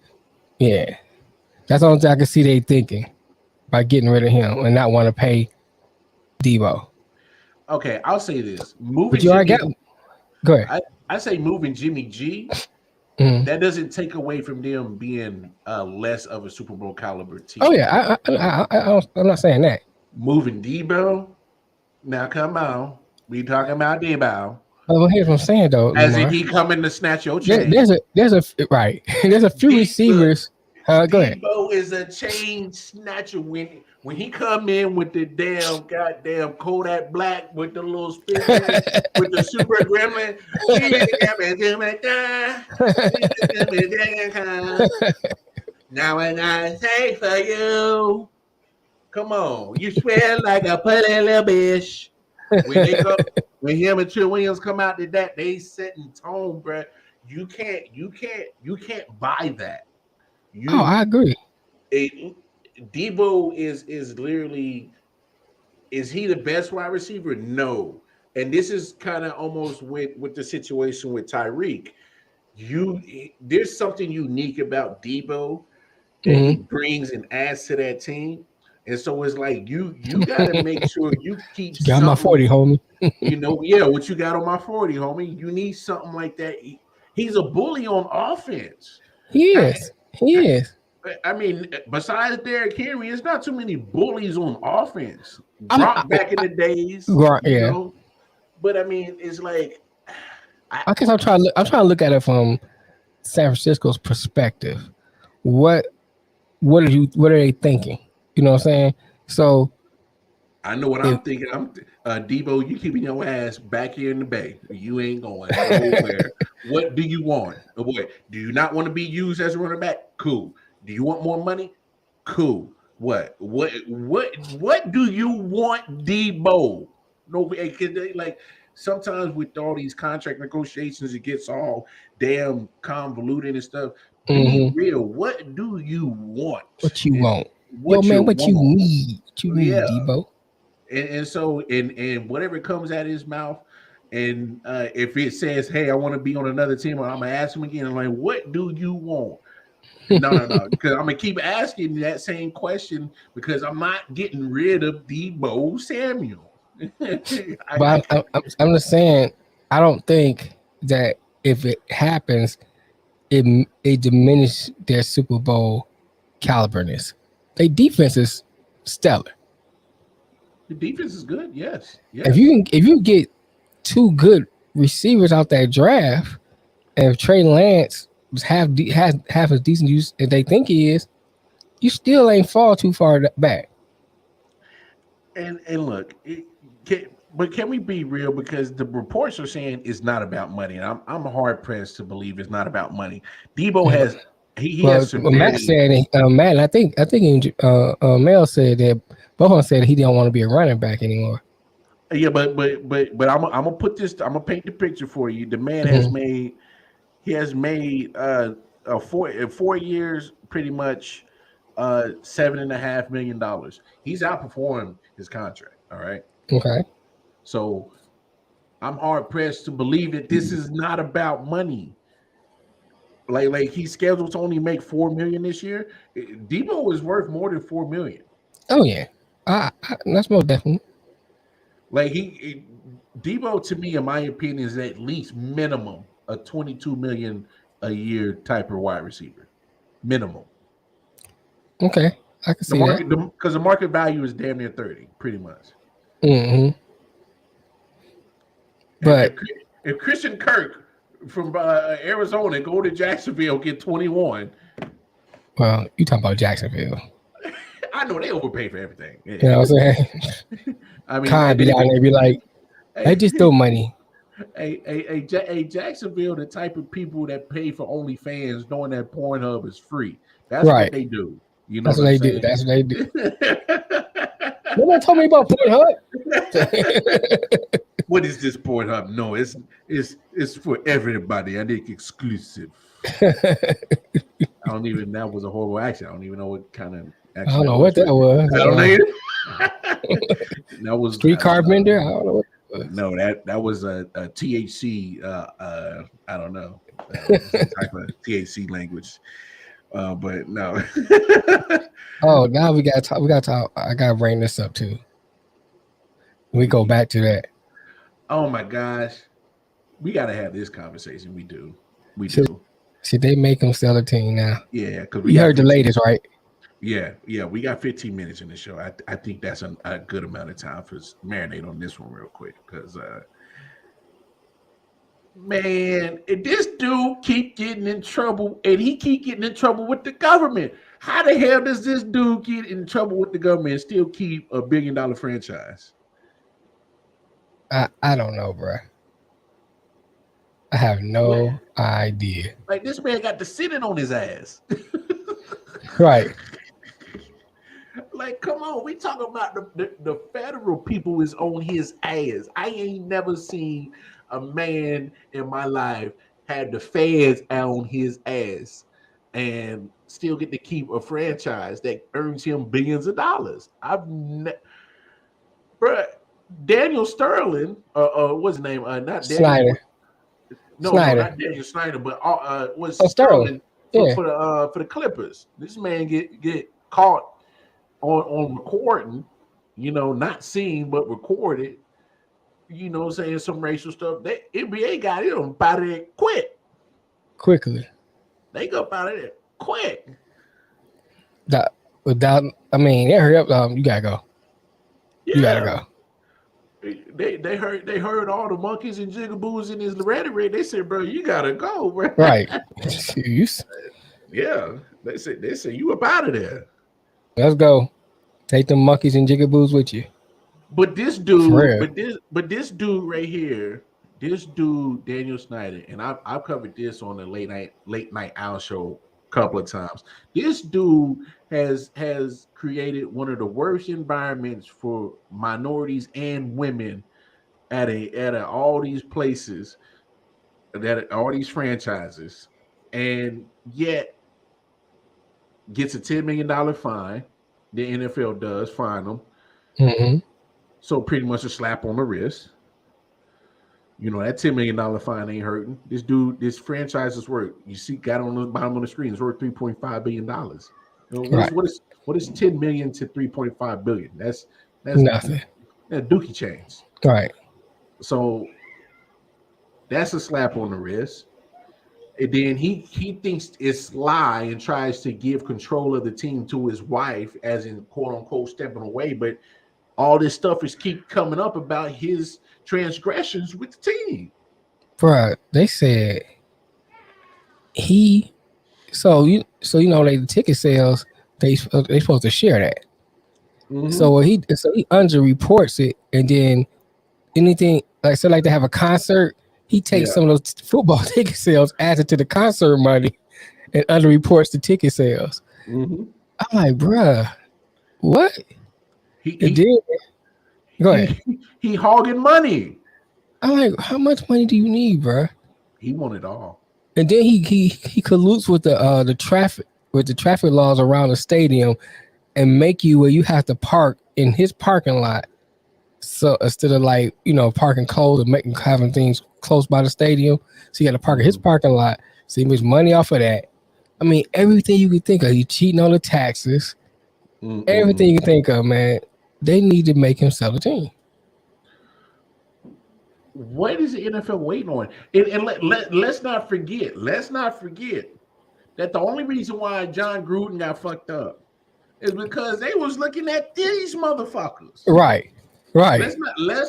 Yeah, that's the only thing I can see they thinking by getting rid of him and not want to pay Deebo. Okay, I'll say this: Go ahead. I say moving Jimmy G. Mm-hmm. That doesn't take away from them being less of a Super Bowl caliber team. Oh yeah, I'm not saying that. Moving Deebo. Now come on, we talking about Deebo. Well, here's what I'm saying though. As Lamar, if he coming to snatch your chain. There's a right. There's a few receivers. Go ahead. Deebo is a chain snatcher when he come in with the goddamn Kodak Black with the little spin with the super gremlin. Now when I say for you, come on, you smell like a putty little bitch. When him and Trent Williams come out to that, they setting tone, bro. You can't buy that. I agree. Deebo is literally, is he the best wide receiver? No. And this is kind of almost with the situation with Tyreek. There's something unique about Deebo that he brings and adds to that team. And so it's like you gotta make sure you keep got my 40, homie. What you got on my 40, homie. You need something like that. He's a bully on offense. He is. I mean, besides Derrick Henry, it's not too many bullies on offense. Back in the days, yeah. But I mean, it's like I guess I'm trying to look at it from San Francisco's perspective. What are they thinking? You know what I'm saying? So I know what I'm thinking. Deebo, you keeping your ass back here in the Bay. You ain't going nowhere. What do you want? What do you not want to be used as a running back? Cool. Do you want more money? Cool. What do you want, Deebo? No, like sometimes with all these contract negotiations, it gets all damn convoluted and stuff. Be real. What do you want? What you want? What you need? What you need, Deebo? And so whatever comes out of his mouth, and if it says, "Hey, I want to be on another team," I'm gonna ask him again. I'm like, "What do you want?" No, because I'm gonna keep asking that same question because I'm not getting rid of Deebo Samuel. But I'm just saying, I don't think that if it happens, it diminishes their Super Bowl caliberness. Their defense is stellar. The defense is good, yes. If you get two good receivers out that draft, and if Trey Lance has as decent use as they think he is, you still ain't fall too far back. And look, but can we be real? Because the reports are saying it's not about money, and I'm hard pressed to believe it's not about money. Deebo has has Matt said Matt. I think Mel said that Bohan said he didn't want to be a running back anymore. Yeah, but I'm gonna put this. I'm gonna paint the picture for you. The man Mhm. has made in 4 years pretty much $7.5 million. He's outperformed his contract. All right, Okay. so I'm hard pressed to believe that this is not about money. Like he's scheduled to only make 4 million this year. Debo is worth more than 4 million. Oh yeah. That's most definitely. Like Debo to me, in my opinion, is at least minimum a 22 million a year type of wide receiver. Minimum. Okay. I can The see that. market because the market value is damn near 30, pretty much. Hmm. If But if Christian Kirk from Arizona go to Jacksonville get 21, well, you talking about Jacksonville? I know they overpay for everything. You know what I'm saying? I mean, Khan be down there, be like, hey, "Hey, just throw money." Jacksonville, the type of people that pay for OnlyFans, knowing that Pornhub is free. That's what Right. they do. You know That's what what I'm they do. saying? That's what they do. Nobody told me about Pornhub. What is this Pornhub? No, it's for everybody. I think exclusive. I don't even. That was a horrible accent. I don't even know what kind of I accent don't that know was. what that was. I don't know. Either. That was Streetcar vendor. I don't know what that was. no, that was a THC. I don't know, some type of THC language. But no. Oh, now we gotta talk. We gotta talk. I gotta bring this up too. We go back to that. Oh my gosh, we gotta have this conversation. We do. Should they make him sell a team now? Yeah, because we You got heard the 15 latest, right? Yeah, we got 15 minutes in the show. I think that's a good amount of time for us to marinate on this one real quick because man, if this dude keep getting in trouble and he keep getting in trouble with the government. How the hell does this dude get in trouble with the government and still keep $1 billion franchise? I don't know, bro. I have no idea. Like this man got the sitting on his ass. Right. Like, come on, we talking about the federal people is on his ass. I ain't never seen a man in my life had the feds on his ass and still get to keep a franchise that earns him billions of dollars. Bruh, Daniel Sterling, what's his name? Not Daniel. Snyder. No, Snyder. not Daniel Snyder, but was Sterling. Sterling Yeah. for the Clippers. This man get caught on recording, not seen but recorded, saying some racial stuff. The NBA got it on about it Quickly. They go about it quick. Without, I mean, hurry up. You gotta go. Yeah. You gotta go. They heard all the monkeys and jigaboos in his rhetoric. They said, bro, you gotta go, bro. Right. Yeah. They said you up out of there. Let's go. Take them monkeys and jigaboos with you. But this dude, this dude right here, this dude, Daniel Snyder, and I've covered this on the late night owl show a couple of times. This dude has created one of the worst environments for minorities and women at all these places, that all these franchises, and yet gets a $10 million fine. The NFL does fine them. Mm-hmm. So pretty much a slap on the wrist. That $10 million fine ain't hurting. This franchise is worth, you see, got on the bottom of the screen, it's worth $3.5 billion. What is 10 million to 3.5 billion? That's nothing. That's dookie chains. Right. So that's a slap on the wrist. And then he thinks it's sly and tries to give control of the team to his wife, as in quote unquote stepping away. But all this stuff is keep coming up about his transgressions with the team. Bruh, they said like the ticket sales, they supposed to share that. Mm-hmm. So he under reports it, and then anything like they have a concert, he takes some of those football ticket sales, adds it to the concert money, and under reports the ticket sales. Mm-hmm. I'm like, bruh, what? He Go ahead. He hogging money. I'm like, how much money do you need, bro? He want it all. And then he colludes with the traffic laws around the stadium and make you where you have to park in his parking lot. So instead of like, parking close and having things close by the stadium, so you got to park in his parking lot. So he makes money off of that. I mean, everything you can think of. He's cheating on the taxes. Everything you can think of, man. They need to make him sell the team. What is the NFL waiting on? And let's not forget that the only reason why John Gruden got fucked up is because they was looking at these motherfuckers. Right. Let's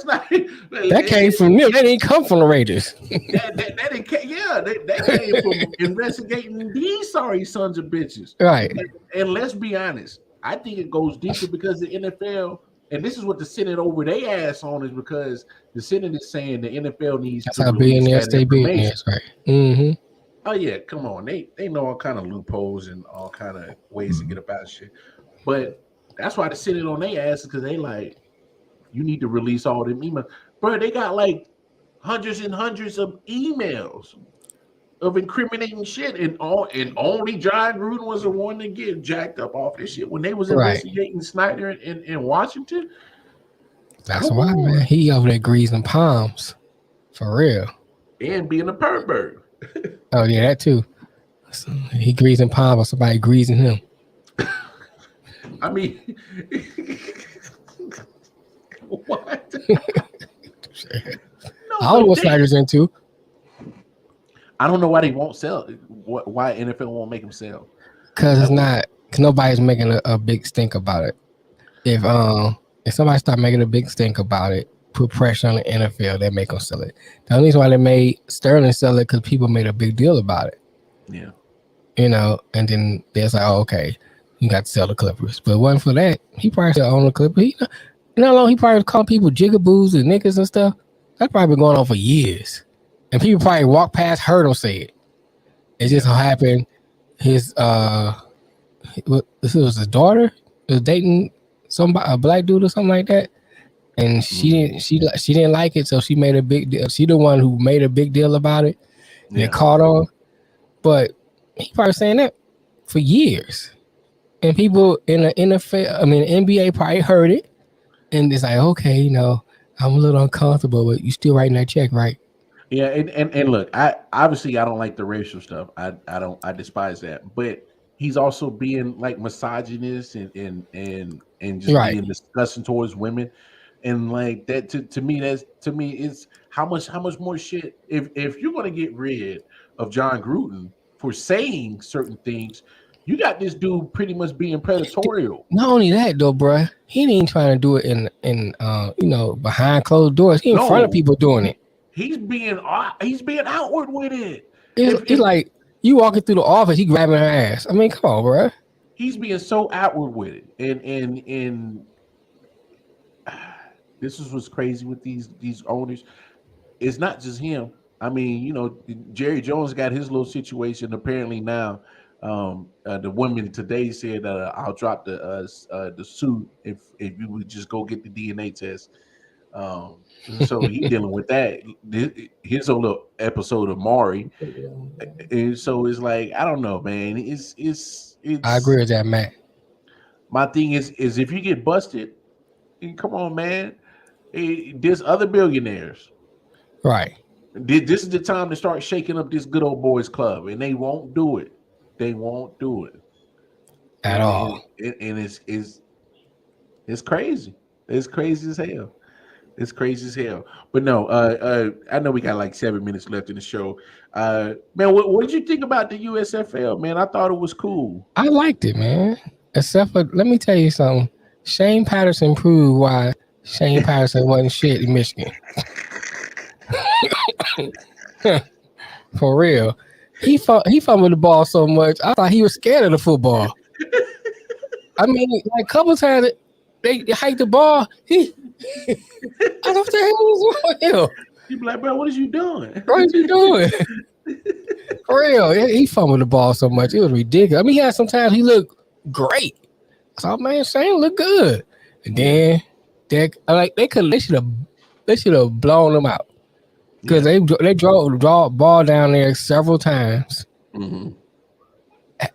not. That came from them. That didn't come from the Raiders. That came from investigating these sorry sons of bitches. Right. And let's be honest, I think it goes deeper because the NFL, and this is what the Senate over their ass on, is because the Senate is saying the NFL needs That's to how billionaires stay billionaires, right? Mm-hmm. Oh yeah, come on. They know all kind of loopholes and all kind of ways to get about shit. But that's why the Senate on their ass, because they like, you need to release all them emails. Bro, they got like hundreds and hundreds of emails of incriminating shit, and only John Gruden was the one to get jacked up off this shit when they was investigating Snyder in Washington. That's why, man. He over there greasing palms. For real. And being a pervert. Oh, yeah, that too. So he greasing palms or somebody greasing him. I mean, what? I don't know what Snyder's into. I don't know why they won't sell. Why NFL won't make them sell? Because it's not. Cause nobody's making a big stink about it. If somebody start making a big stink about it, put pressure on the NFL, they make them sell it. The only reason why they made Sterling sell it because people made a big deal about it. Yeah. And then there's like, oh, okay, you got to sell the Clippers. But it wasn't for that, he probably still own the Clippers. He probably called people jigaboos and niggas and stuff. That's probably been going on for years. And people probably walk past, heard him say it. It just so happened this was his daughter was dating somebody, a black dude or something like that. And she didn't like it, so she made a big deal. She the one who made a big deal about it. And it caught on. But he probably saying that for years. And people in the NFL, NBA probably heard it. And it's like, okay, I'm a little uncomfortable, but you still writing that check, right? Yeah, and look, I don't like the racial stuff. I despise that. But he's also being like misogynist and just being disgusting towards women. And like that to me it's how much more shit if you're gonna get rid of John Gruden for saying certain things, you got this dude pretty much being predatory. Not only that though, bro, he ain't trying to do it in behind closed doors. He in front of people doing it. He's being outward with it. It's like you walking through the office, he grabbing her ass. I mean, come on, bro. He's being so outward with it, and this is what's crazy with these owners. It's not just him. I mean, Jerry Jones got his little situation. Apparently now, the woman today said, "I'll drop the suit if you would just go get the DNA test." So he's dealing with that. His own little episode of Maury, and so it's like I don't know, man. It's. I agree with that, Matt. My thing is if you get busted, come on, man. There's other billionaires, right? This is the time to start shaking up this good old boys club, and they won't do it. They won't do it at all. And it's crazy. It's crazy as hell. It's crazy as hell. But no, I know we got like 7 minutes left in the show. Man, what did you think about the USFL, man? I thought it was cool. I liked it, man. Except for, let me tell you something. Shane Patterson proved why Shane Patterson wasn't shit in Michigan. For real. He fumbled the ball so much, I thought he was scared of the football. I mean, like a couple times they hiked the ball. I don't know what the hell was wrong with him. You be like, bro, what is you doing? What is you doing? For real. He fumbled the ball so much. It was ridiculous. I mean, he had sometimes he looked great. I thought, man, Shane looked good. And then They should have blown them out because they draw ball down there several times. Mm-hmm.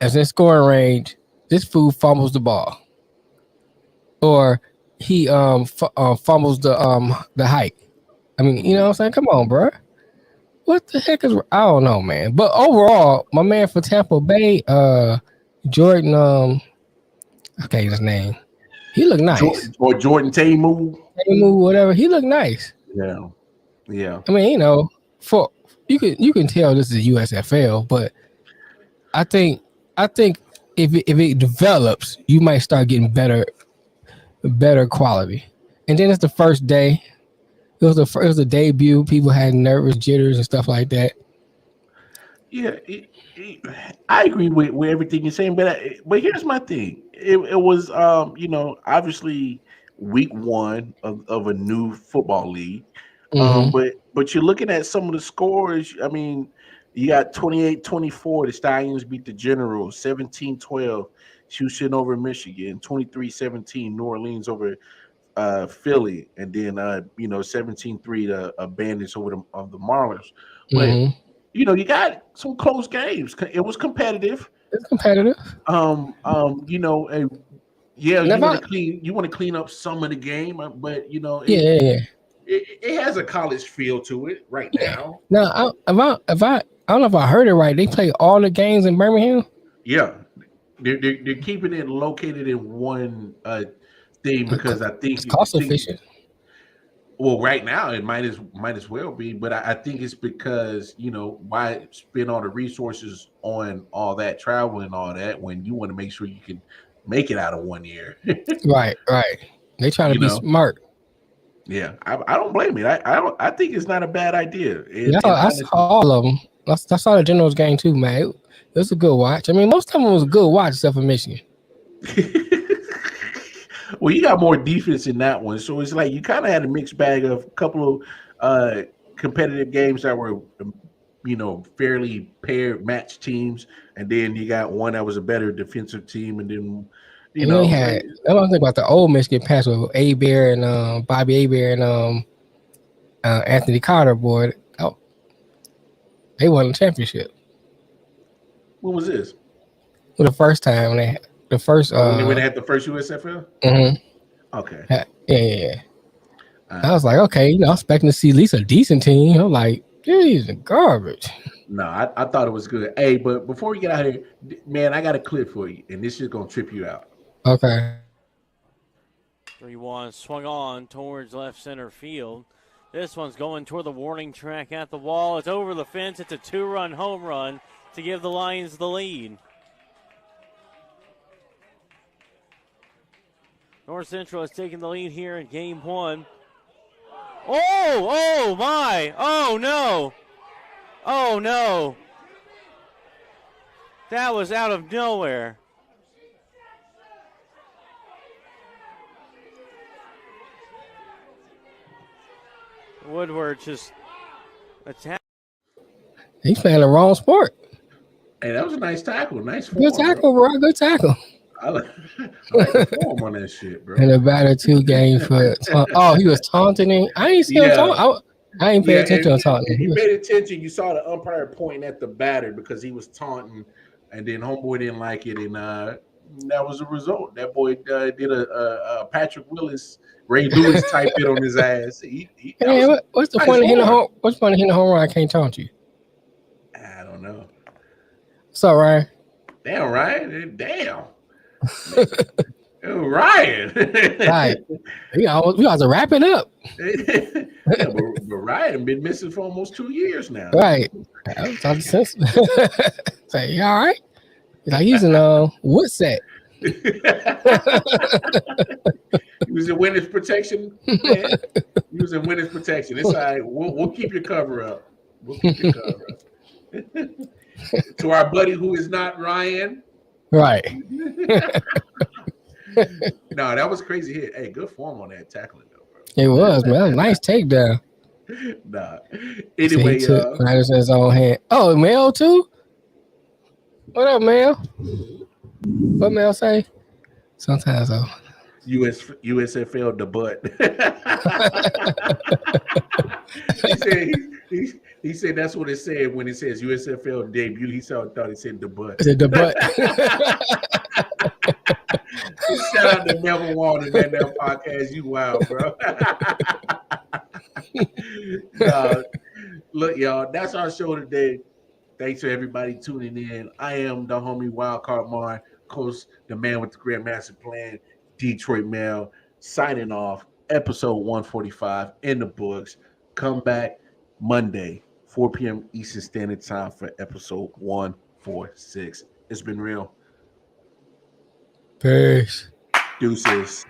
As in scoring range, this fool fumbles the ball, or he fumbles the height. I mean, you know what I'm saying? Come on, bro. What the heck is? I don't know, man. But overall, my man for Tampa Bay, Jordan, okay, his name. He looked nice. Jordan Tamu, whatever. He looked nice. Yeah. I mean, you know, for you can tell this is USFL, but I think if it develops, you might start getting better quality. And then it's the first day. It was the debut. People had nervous jitters and stuff like that. Yeah, I agree with everything you're saying, but here's my thing. It was obviously week one of a new football league. But you're looking at some of the scores. I mean, you got 28-24. The Stallions beat the Generals, 17-12. Houston over Michigan, 23-17. New Orleans over Philly, and then 17-3 the Bandits over the Marlins. But you got some close games. It was competitive. It's competitive. And you want to clean up some of the game, but it has a college feel to it right now. Now, I don't know if I heard it right. They play all the games in Birmingham. Yeah, they're keeping it located in one thing because I think it's cost efficient. Well, right now it might as well be, but I think it's because why spend all the resources on all that travel and all that when you want to make sure you can make it out of 1 year. Right. They trying to be smart. Yeah, I don't blame it. I think it's not a bad idea. I saw all of them. I saw the Generals game too, man. It was a good watch. I mean, most of them was a good watch, except for Michigan. Well, you got more defense in that one, so it's like you kind of had a mixed bag of a couple of competitive games that were, fairly paired match teams, and then you got one that was a better defensive team, and then I don't think about the old Michigan pass with A-Bear and Bobby A-Bear and Anthony Carter, boy. Oh, they won the championship. What was this? Well, the first time when they had the first when they had the first USFL? Mm-hmm. Okay. Yeah. I was like, okay, I was expecting to see at least a decent team. I'm like, geez, garbage. No, I thought it was good. Hey, but before we get out of here, man, I got a clip for you, and this is gonna trip you out. Okay. 3-1 swung on towards left center field. This one's going toward the warning track at the wall. It's over the fence. It's a 2-run home run to give the Lions the lead. North Central has taken the lead here in game one. Oh my! Oh no! That was out of nowhere. Woodward just attacked. He's playing the wrong sport. Hey, that was a nice tackle. Nice form. Good tackle, bro. Good tackle. I like the form on that shit, bro. And a batter 2 game for he was taunting him. I ain't see him taunting. I ain't paying attention to taunting. You paid attention. You saw the umpire pointing at the batter because he was taunting, and then homeboy didn't like it, and that was the result. That boy did a Patrick Willis, Ray Lewis type hit on his ass. What's the point of hitting a home? What's the point of hitting a home run? I can't taunt you. I don't know. What's up, Ryan? Damn, Ryan. Damn. Ryan. Right. We got to wrap it up. Yeah, but Ryan been missing for almost 2 years now. Right. I was talking sense. Say, you all right? Like he's in Woodset. He was in witness protection, man. He was in witness protection. It's all right. We'll keep your cover up. We'll keep your cover up. To our buddy who is not Ryan. Right. No, that was crazy hit. Hey, good form on that tackling though, bro. It was, man. That was a nice takedown. Nah. Anyway, so he took matters in his own hand. Oh, Mel too? What up, Mel? What Mel say? Sometimes USFL debut. he said that's what it said when it says USFL debut. He thought it said debut. It's a debut. Shout out to Melvin Warren and that podcast. You wild, bro. Look, y'all, that's our show today. Thanks for everybody tuning in. I am the homie Wildcard Mar, coach, the man with the Grand Master Plan, Detroit Mail, signing off. Episode 145 in the books. Come back Monday, 4 p.m. Eastern Standard Time for episode 146. It's been real. Peace. Deuces.